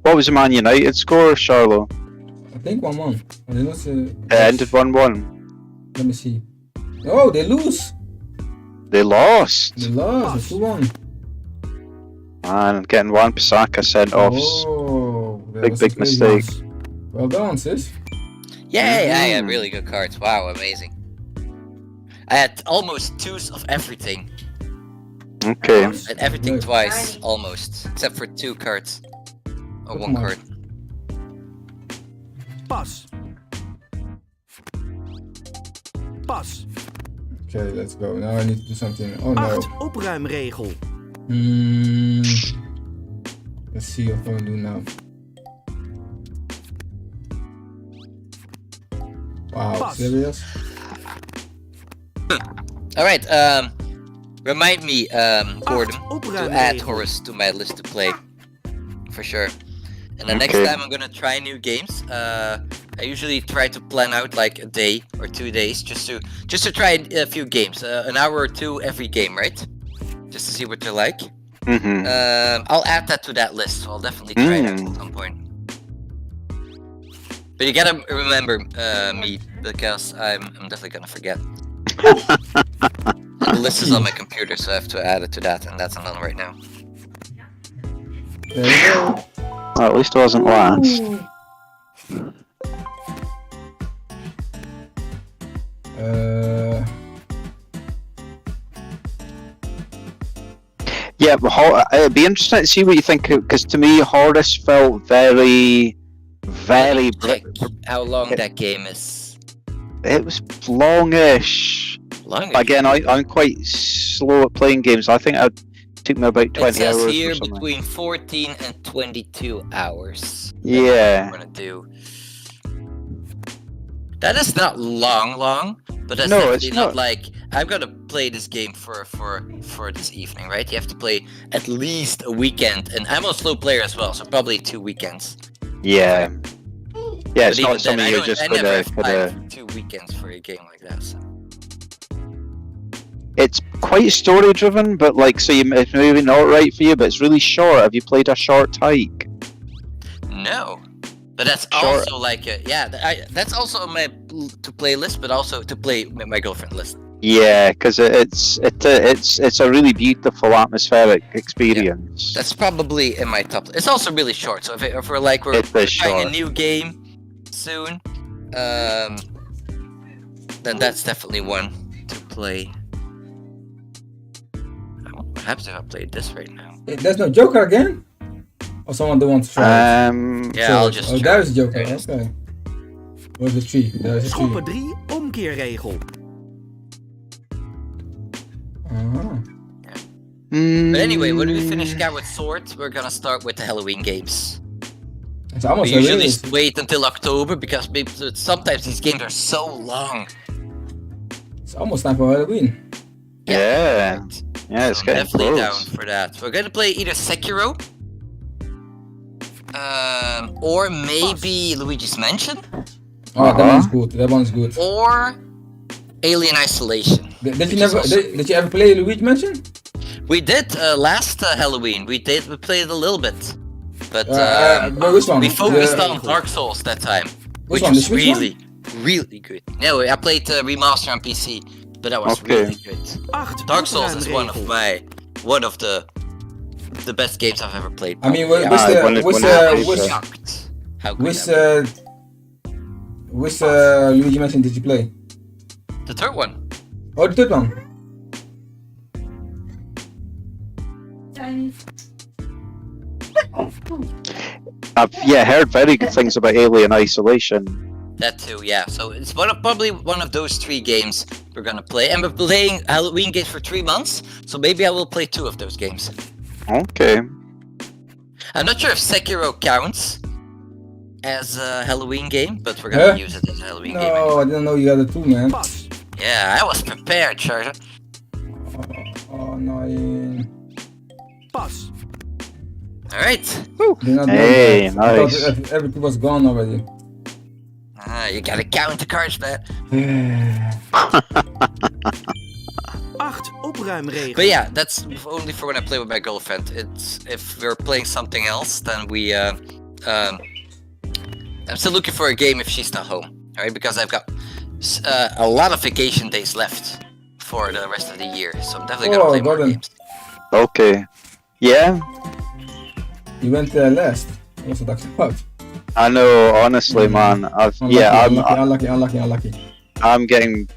What was the Man United score, Charlo? I think 1-1. And it was, It ended 1-1. let me see. Oh, they lose. They lost. They lost. 2-1. Man, getting Wan Pisaka sent off. Oh, that Big, was big a crazy mistake. one. Well done, sis. Yay! I had really good cards. Wow, amazing. I had almost 2s of everything. Okay. And everything Nice. twice, almost. Except for 2 cards. Or 1 Pokemon. card. Pas. Pas. Okay, let's go. Now I need to do something. Oh no. 8 opruimregel. Let's see what I'm gonna do now. Wow, Pas. serious? Alright, remind me, Gordon, to opruimregel. add Horus to my list to play. For sure. And the next Okay. time I'm gonna try new games, I usually try to plan out like a day or 2 days just to try a few games, an hour or 2 every game, right? Just to see what they're like. Mm-hmm. I'll add that to that list, so I'll definitely try that at some point. But you gotta remember me, because I'm definitely gonna forget. The list is on my computer, so I have to add it to that, and that's on right now. There you go. Well, at least it wasn't last. Yeah, but it'd be interesting to see what you think, because to me, Horus felt very, very. Check how long that game is. It was longish. Long. Again, I'm quite slow at playing games. I think it took me about 20 It says hours. here or something. between 14 and 22 hours. Yeah. I'm gonna do. That is not long, but that's No, definitely it's not not. like I'm gonna play this game for this evening, right? You have to play at least a weekend, and I'm a slow player as well, so probably 2 weekends. Yeah. Yeah, it's But even not something then, you're just I never gonna. have time for 2 weekends for a game like that. So. It's quite story driven, but like, so it's maybe not right for you, but it's really short. Have you played A Short Hike? No, but that's Sure. also like that's also on my to play list, but also to play with my girlfriend list. Yeah, because it's a really beautiful atmospheric experience. That's probably in my top. It's also really short, so if we're like we're It is trying a short. new game soon, then that's definitely one to play. Perhaps if I played this right now. There's no Joker again? Or someone don't want to try it? Yeah, I'll just. Oh, try there's it. Joker, There it is. okay. Where's the tree? There's a tree. Schoppen 3, omkeerregel. Uh-huh. But anyway, when we finish Skyward Sword, we're gonna start with the Halloween games. It's almost We usually released. wait until October because sometimes these games are so long. It's almost time for Halloween. Yeah. right. Yeah, it's So I'm getting definitely close. down for that. We're gonna play either Sekiro, or maybe Luigi's Mansion, Oh, that one's good. That one's good. or Alien Isolation. Did which you is never? also- Did you ever play Luigi Mansion? We did last Halloween. We played a little bit, but But which one? we focused The- on Dark Souls that time, Which which one? The was Switch one? really good. No, I played remaster on PC, but that was Okay. really good. 8, Dark Souls is one opruimregel. of the best games I've ever played. I mean, probably. which Ah, when it- which when it- which Shocked how good which that was. which Luigi Mansion did you play? The third one. Oh, the third one. Chinese. I've heard very good things about Alien Isolation. That too, yeah. So it's probably one of those 3 games we're gonna play, and we're playing Halloween games for 3 months. So maybe I will play 2 of those games. Okay. I'm not sure if Sekiro counts as a Halloween game, but we're gonna use it as a Halloween game. Anyway. No, I didn't know you had the two, man. Pas. Yeah, I was prepared, Charger. Oh, annoying. Pas. All right. They're not doing Hey, that. I nice. thought everything was gone already. You gotta count the cards, man. 8, opruimregel. But yeah, that's only for when I play with my girlfriend. It's if we're playing something else, then we. I'm still looking for a game if she's not home, alright? Because I've got a lot of vacation days left for the rest of the year, so I'm definitely gonna Oh, play more Gordon. games. Okay. Yeah, You went last. What's the talking about? I know. Honestly, man, Unlucky. I'm getting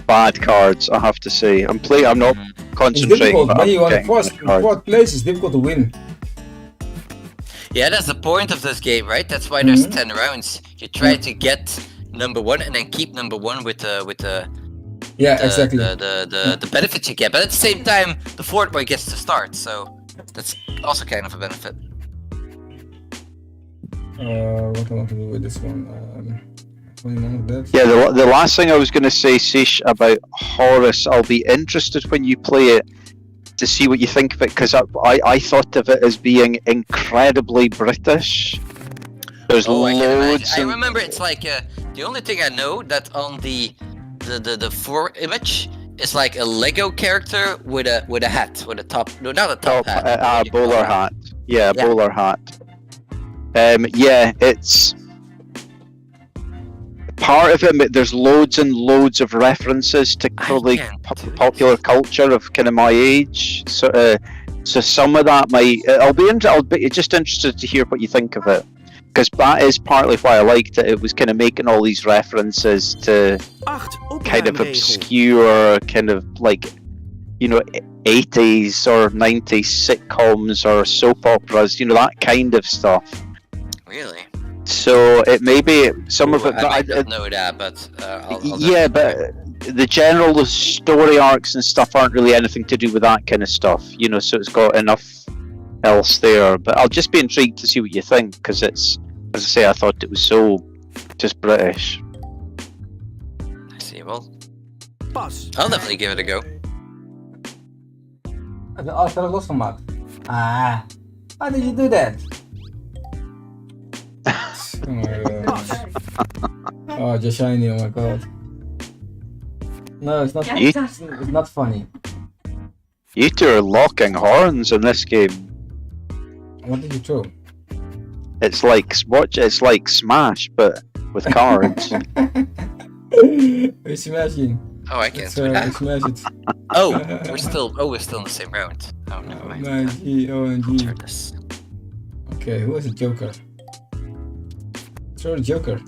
bad cards. I have to say. I'm not It's concentrating. difficult. But When I'm you're on getting fourth bad cards. place, it's difficult to win. Yeah, that's the point of this game, right? That's why there's Mhm. 10 rounds. You try to get number 1 and then keep number 1 with the Yeah, exactly. the benefits you get. But at the same time, the 4th one gets to start, so that's also kind of a benefit. What I want to do with this one? What do you want with that? Yeah, the last thing I was going to say, Sish, about Horus, I'll be interested when you play it to see what you think of it, because I thought of it as being incredibly British. There's I can imagine. loads. I remember it's like the only thing I know that on the 4 image is like a Lego character with a hat, with a top, no, not a top hat. what do you call bowler that? hat. Yeah, Yeah. bowler hat. Yeah, it's part of it, but there's loads and loads of references to probably can't do it. popular culture of kind of my age. So some of that might. I'll be just interested to hear what you think of it, because that is partly why I liked it. It was kind of making all these references to 8, kind of opruimregel. obscure, kind of like, 80s or 90s sitcoms or soap operas, that kind of stuff. Really? So it may be some of it, I but might not know that, but I'll yeah, definitely- but the general story arcs and stuff aren't really anything to do with that kind of stuff, so it's got enough else there. But I'll just be intrigued to see what you think, because it's, as I say, I thought it was so just British. I see. Well, Pas. I'll definitely give it a go. Heb je alles verder losgemaakt? Ah, why did you do that? Oh my god. Pas. Oh, just shiny, oh my god. No, it's not, You, it's not funny. you two are locking horns in this game. What did you throw? It's like it's like Smash, but with cards. We're smashing. Oh, I can't Let's, switch. we smash it. Oh, we're still in the same round. Oh, never mind. OMG, Turn OMG. this. Okay, who is the Joker? Throw the Joker.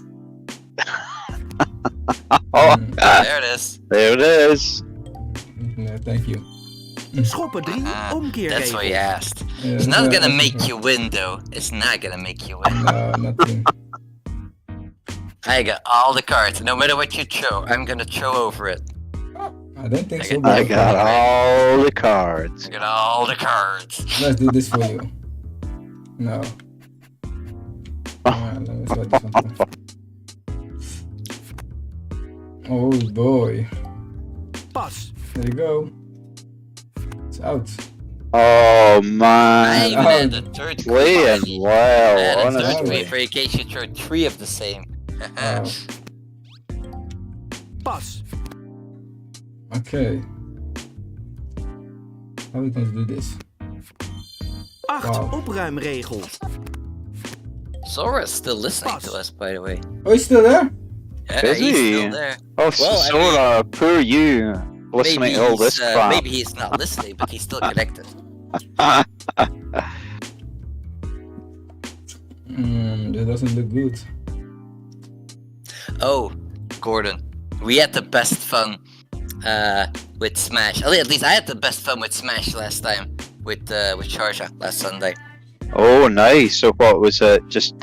Oh, There it is. there it is. No, thank you. Schoppen 3, That's what you omkeerregel. asked. It's not gonna make you win, though. It's not gonna make you win. No, nothing. I got all the cards. No matter what you throw, I'm gonna throw over it. I don't think so. I but got all the cards. I got all the cards. let's do this for you. No. Let's do this one. Oh boy. Pas. There you go. It's out. Oh I man, even had the third playing card. I well, had a third honestly. paper in case you throw 3 of the same. Wow. Pas. Okay. How are we going to do this? 8 Wow. opruimregel. Sora's still listening to us, by the way. Oh, he's still there? Yeah, Is he's he? still there. Oh, Well, I Sora, poor you, listening to all this crap. maybe he's not listening, but he's still connected. That doesn't look good. Oh, Gordon, we had the best fun with Smash. At least I had the best fun with Smash last time with SharJah last Sunday. Oh, nice. So what was it? Just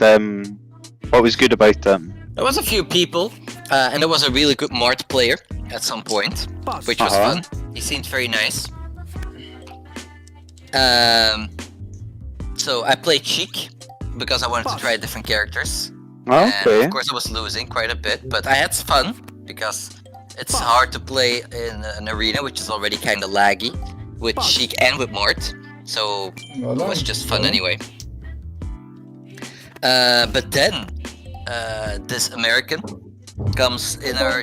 what was good about them? There was a few people, and there was a really good Mart player at some point, Pas. which was Uh-huh. fun. He seemed very nice. So I played Cheek because I wanted to try different characters. And Okay. of course I was losing quite a bit, but I had fun because it's hard to play in an arena which is already kind of laggy with Sheik and with Mort, so Well it was done. just fun Well done. anyway. But then this American comes in our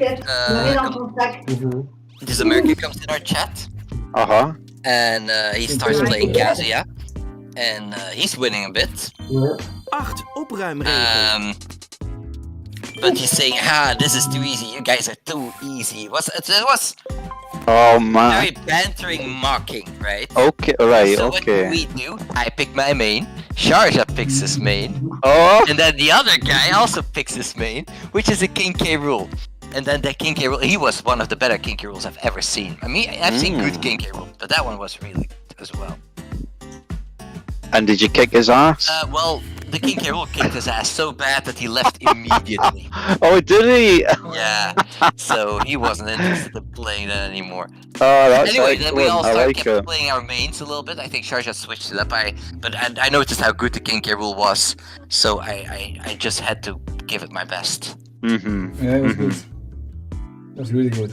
this American comes in our chat Uh huh. and he starts playing Kazuya, and he's winning a bit. 8 opruimregel. But he's saying, this is too easy. You guys are too easy. It was Oh man. very bantering, mocking, right? Okay. Right. So what do Okay. we do? I pick my main. SharJah picks his main, Oh. and then the other guy also picks his main, which is a King K rule. And then the King K rule, he was one of the better King K rules I've ever seen. I mean, I've seen good King K rules, but that one was really good as well. And did you kick his ass? Well, the King K rule kicked his ass so bad that he left immediately. Oh, did he? Yeah, so he wasn't interested in playing that anymore. Oh, that's Anyway, then we all excellent. I kept like it. playing our mains a little bit. I think SharJah switched it up. But I noticed how good the King K rule was, so I just had to give it my best. Mm-hmm. Yeah, it was Mhm. good. That's really good.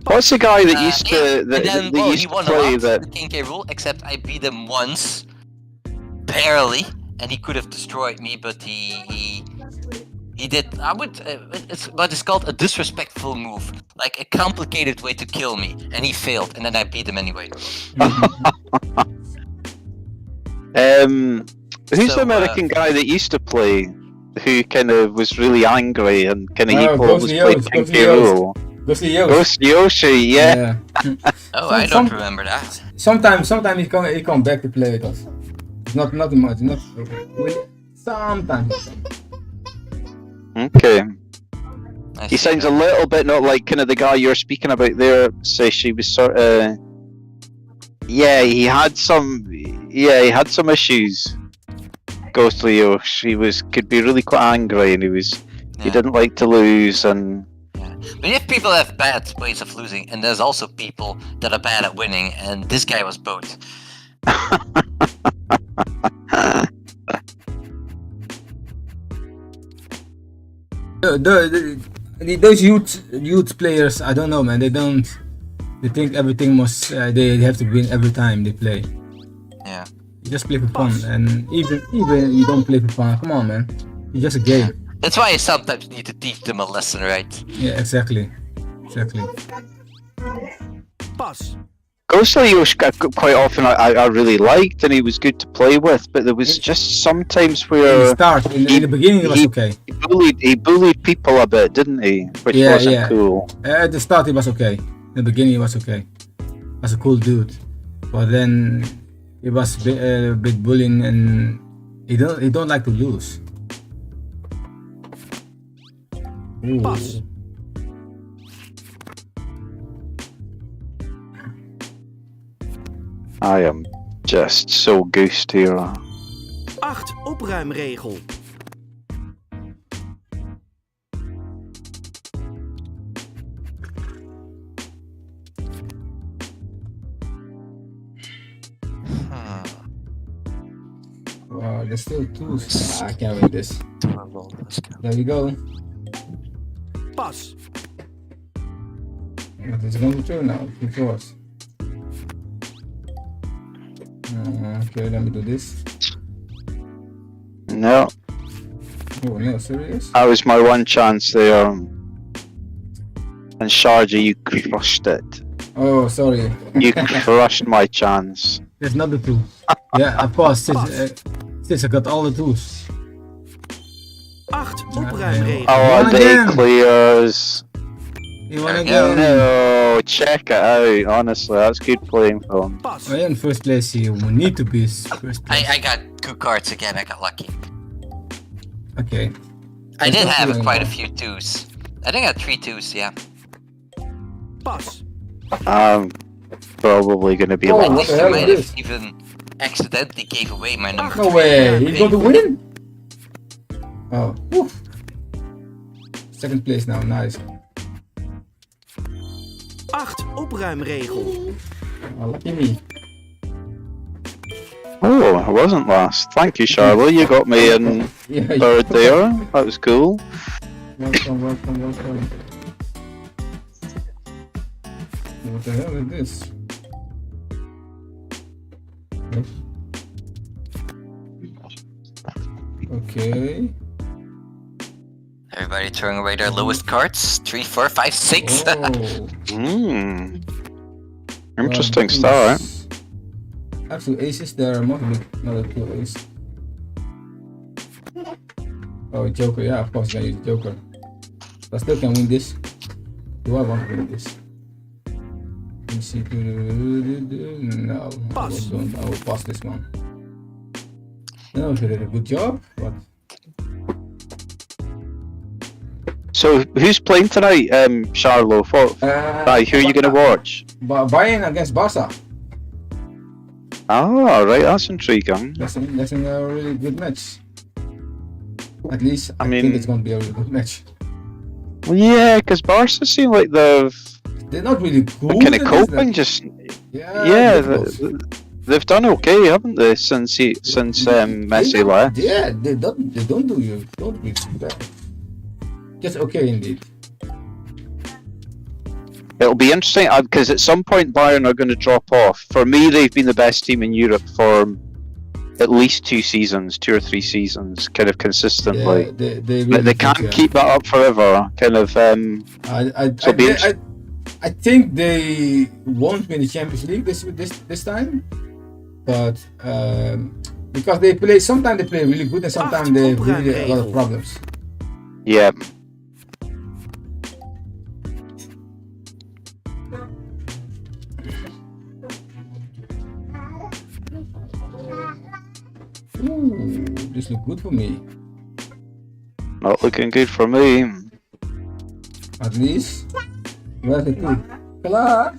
What's the guy that used Yeah, to and that, then, that well, used he to won a play lot, that? the King K rule, except I beat him once, barely, and he could have destroyed me, but he did. I would. It's called a disrespectful move, like a complicated way to kill me, and he failed, and then I beat him anyway. Who's So, the American guy that used to play, who kind of was really angry and kind of Oh, was Ghostly playing Yost, King Ghostly K. Yost. Rool? Ghostly Yost. Ghost Yoshi, yeah. Oh, Some- I don't some- remember that. Sometimes he come back to play with us. It's not much, not really. Sometimes. Okay. I He see sounds a that. little bit not like kind of the guy you're speaking about there. Say she was sort of. Yeah, he had some issues. Ghostly Yoshi could be really quite angry, and he Yeah. didn't like to lose, and But if people have bad ways of losing, and there's also people that are bad at winning, and this guy was both. those youth players, I don't know, man. They think everything must. They have to win every time they play. Yeah. You just play for fun, and even you don't play for fun. Come on, man. It's just a game. That's why you sometimes need to teach them a lesson, right? Yeah, exactly. Pas. Ghostly quite often I really liked, and he was good to play with, but there was just sometimes where in the beginning it was okay. He bullied people a bit, didn't he? Which wasn't cool. At the start it was okay. In the beginning it was okay. Was a cool dude, but then it was a bit bullying, and he don't like to lose. Pas. I am just so goosed here. 8 opruimregel. Wow, there's still twos. I can't win this. There we go. Pas. What is it going to do now? 2 fours. Okay, let me do this. No. Oh no, serious? That was my one chance there. And SharJah, you crushed it. Oh, sorry. You crushed my chance. There's not the 2. Yeah, of course, since I got all the 2s. 8 opruimregel. Oh, day clears. You wanna go? No, check it out. Honestly, that's good playing for him. Pas. Oh, yeah, in first place, you need to be first place. I got 2 cards again. I got lucky. Okay. I did have doing quite a well. few 2s. I think I had 3 2s. Yeah. Pas. I'm probably gonna be Oh, I what lost. think the I hell might is have this? even accidentally gave away my number. No way, he's going to win? Oh, woof. Second place now, nice. 8 opruimregel. Oh, lucky me. Oh, I wasn't last. Thank you, Charlotte. You got me in Yeah, third there. That was cool. Welcome. What the hell is this? Okay. Everybody throwing away their lowest cards. 3, 4, 5, 6. Oh. Interesting Well, start. I have 2 aces there, not a 2 ace. Oh, Joker, yeah, of course, I use Joker. I still can win this. Do I want to win this? Let me see. No, I will pass this one. No, you did a good job, but So, who's playing tonight, Charlo? Who are you gonna watch? Bayern against Barca. Oh, right, that's intriguing. That's a really good match. At least I mean- think it's going to be a really good match. Well, yeah, because Barca seem like they're They're not really good. kind of at coping. this, Just yeah, they've done okay, haven't they? Since Messi left. Yeah, they don't do bad. Just okay indeed. It'll be interesting because at some point Bayern are going to drop off. For me, they've been the best team in Europe for at least 2 seasons, 2 or 3 seasons, kind of consistently. Yeah, they But they can't keep that up forever. Kind of. I think they won't win the Champions League this time, but because they play, sometimes they play really good and sometimes they have really a lot of problems. Yeah. Ooh, this look good for me. Not looking good for me. At least. Where's the 2? Klaar!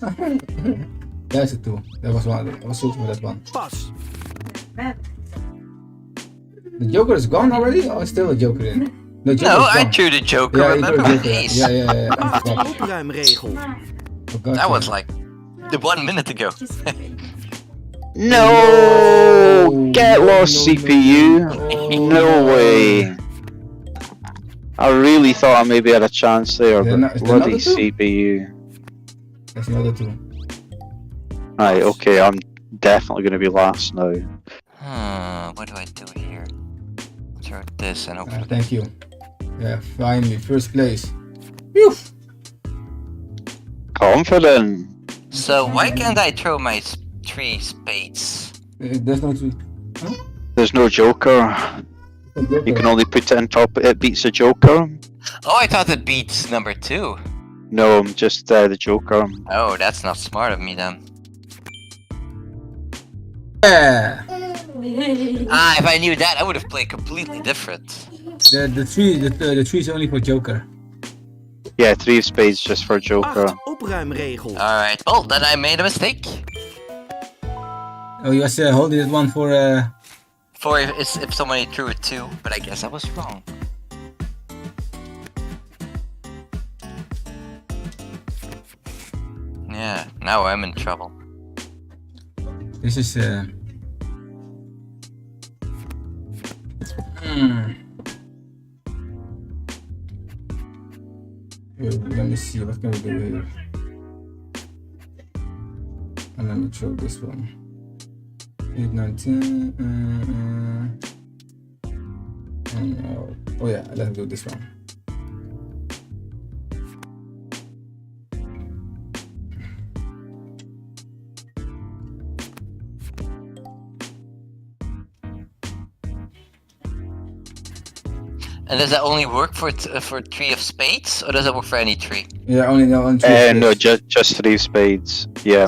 There's the 2. That was one. I was searching for that one. Pas. The Joker is gone already, or is still a Joker in? The Joker No, is I gone. drew the Joker. Yeah, Remember you my drew the ace? Joker. Yeah. I 8 forgot. opruimregel. Forgot That that. was like the 1 minute ago. No! Get lost, no, CPU! no. No way! I really thought I maybe had a chance there, Is there but no- is there bloody another two? CPU. There's another 2. Right, okay, I'm definitely going to be last now. What do I do here? Throw this and hopefully. Thank you. Yeah, finally, first place. Phew. Confident. So why can't I throw my 3 spades? There's no 2. There's no joker. You can only put it on top. It beats a joker. Oh, I thought it beats number 2. No, just the joker. Oh, that's not smart of me then. Yeah. If I knew that, I would have played completely different. The 3 is only for Joker. Yeah, 3 of spades just for joker. 8 opruimregel. Alright, well, then I made a mistake. Oh, you was holding this one for For if somebody threw it 2, but I guess I was wrong. Yeah, now I'm in trouble. This is Let me see what can we do here. And let me throw this one. 8, 19. Oh yeah, let's do this one. And does that only work for 3 of spades, or does it work for any 3? Yeah, only no on 3. No, just 3 of spades. Yeah.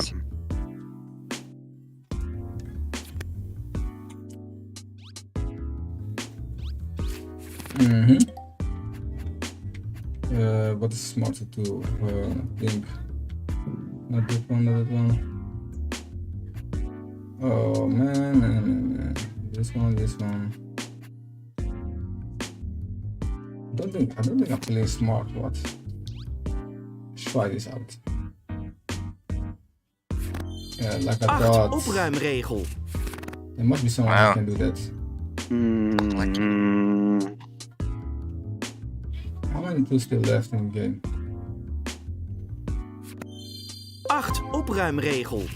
What is smarter to think? Not that one, not that one. Oh man. This one. I don't think I'm playing smart. What? Let's try this out. Yeah, like I 8 thought. opruimregel. There must be someone who can do that. How many 2 still left in the game? 8 opruimregel.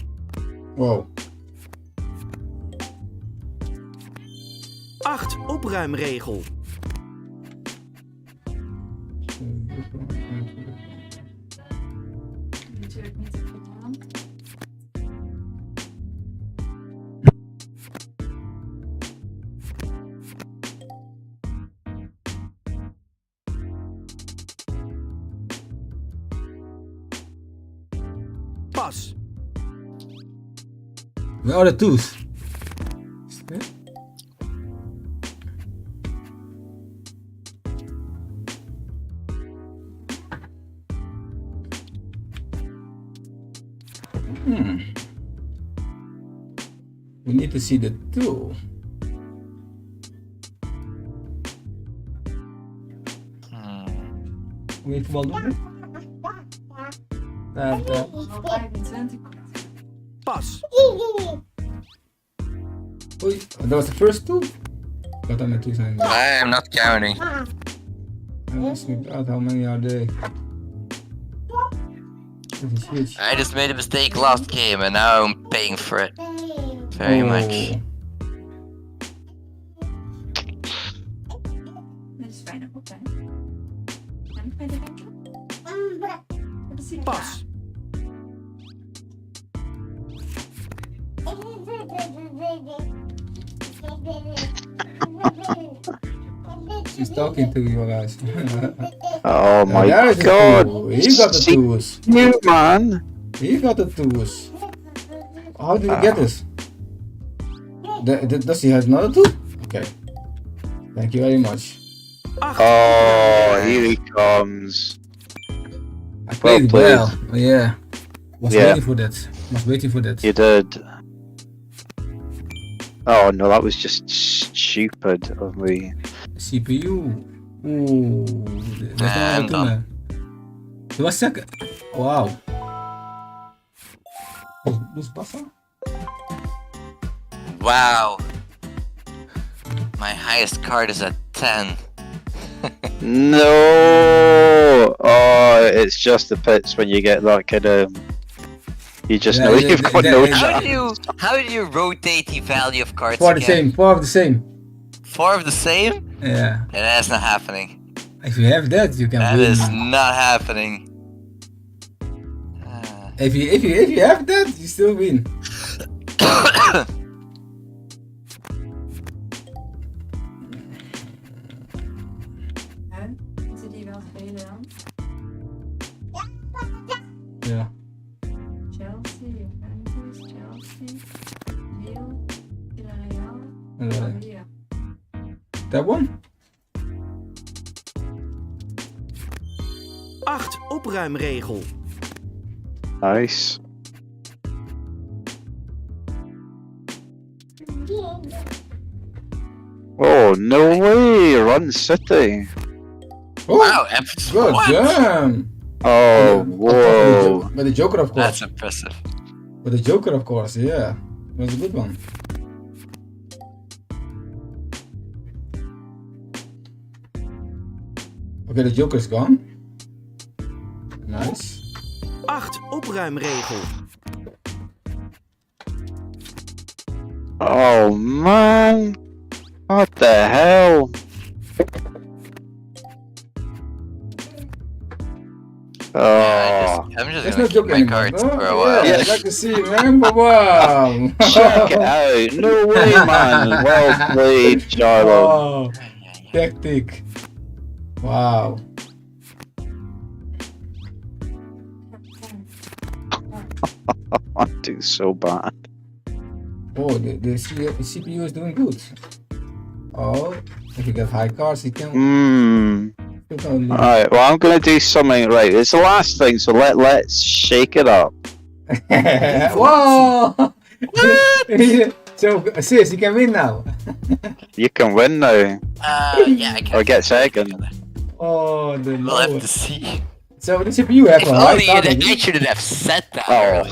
Whoa. 8 opruimregel. Natuurlijk niet gedaan. Pas. Where are the 2s? We need to see the 2. Weet je wel doen? Al 25. Pas. Oei, that was the first 2? Wat dan met 2 zijn? I'm not counting. I was not out how many are they? Switch. I just made a mistake last game and now I'm paying for it. Very much. Dit is bijna op, hè? En ik ben er denken. Pas. She's talking to you guys. Oh my There is a god. 2. He got the 2s. You man. He got the 2s. How did he get this? Does he have another 2? Okay. Thank you very much. 8 Oh, here he comes. I played played. well. Oh, yeah. Was Yeah. waiting for that. Was waiting for that. You did. Oh no, that was just stupid of me. CPU. Ooh. There's no I'm other 2 done. man. It was second. Wow. Dus passa? Wow. My highest card is a 10. No. Oh, it's just the pits when you get that kind of. You just know you've got no chance. How do you rotate the value of cards? 4 the same. 4 of the same. 4 of the same? Yeah. Yeah, that's not happening. If you have that, you can That win. is Man. not happening. If you have that, you still win. Moeten die wel spelen dan? Ja. Chelsea, Juventus, Chelsea, Lille, Villarreal, Uh, Avermedia. that one? 8 opruimregel. Nice. Oh, no way! Run City. Oh, Wow, good what? damn. Oh, whoa. But the Joker, of course. That's impressive. But the Joker, of course, yeah. It was a good one. Okay, the Joker's gone. Nice. 8 opruimregel. Oh, man. What the hell? Oh. I'm just There's gonna no keep Joker my anymore. cards Oh, for a while. yeah, I'd like to see, man. Wow. Check it out. No way, man. Well played, Charlo. Oh, tactic. Wow. I'm doing so bad. Oh, the CPU is doing good. Oh, if you get high cards, you can. Alright, well, I'm gonna do something right. It's the last thing, so let's shake it up. Whoa! So, sis, you can win now. You can win now. Yeah, I can. Or get second. Oh, the We'll have Lord. to see. So the CPU have If a high only card. I shouldn't have said that. Oh.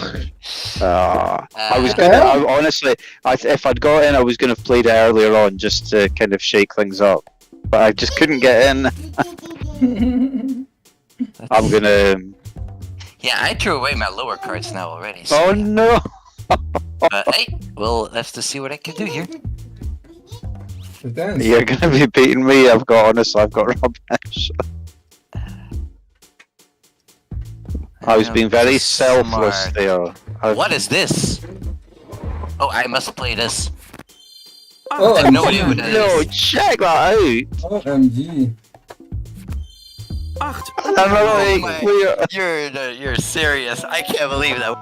I was What the gonna. hell? Honestly, if I'd got in, I was gonna have played it earlier on just to kind of shake things up. But I just couldn't get in. I'm gonna. Yeah, I threw away my lower cards now already. So, Oh no! but hey, we'll have to see what I can do here. The dance. You're gonna be beating me. I've got rubbish. I was being very selfless Smart. there. What is this? Oh, I must play this. Oh, I have no idea what that No, is. check that out. OMG. 8 I'm like, You're serious. I can't believe that.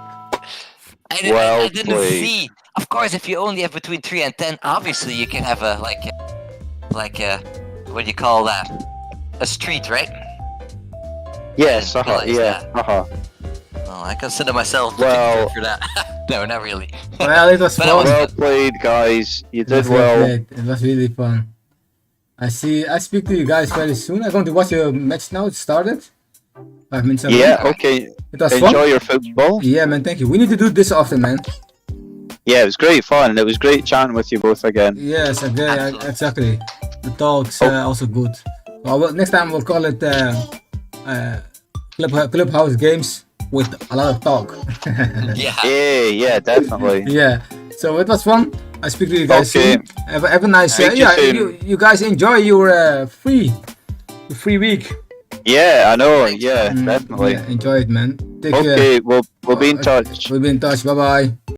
I Well didn't played. see. Of course, if you only have between 3 and 10, obviously you can have a what do you call that? A street, right? yes, Realize yeah, that. Well, I consider myself Well- for that. No, not really. Well, it was But fun. Well played, guys. You It did was well. great. It was really fun. I speak to you guys very soon. I'm going to watch your match now. It started. 5 minutes ago. Yeah, okay. It was Enjoy fun. your football. Yeah, man. Thank you. We need to do this often, man. Yeah, it was great fun. It was great chatting with you both again. Yes, okay, Absolutely. exactly. The talks also good. Well, next time we'll call it Clubhouse Games with a lot of talk. Yeah. Yeah, definitely. Yeah. So it was fun. I speak to you guys Okay. soon. Have a nice. Speak to you Yeah, soon. you guys enjoy your free week. Yeah, I know. Yeah, definitely. Yeah, enjoy it, man. Take care. Okay, we'll be in touch. We'll be in touch. Bye bye.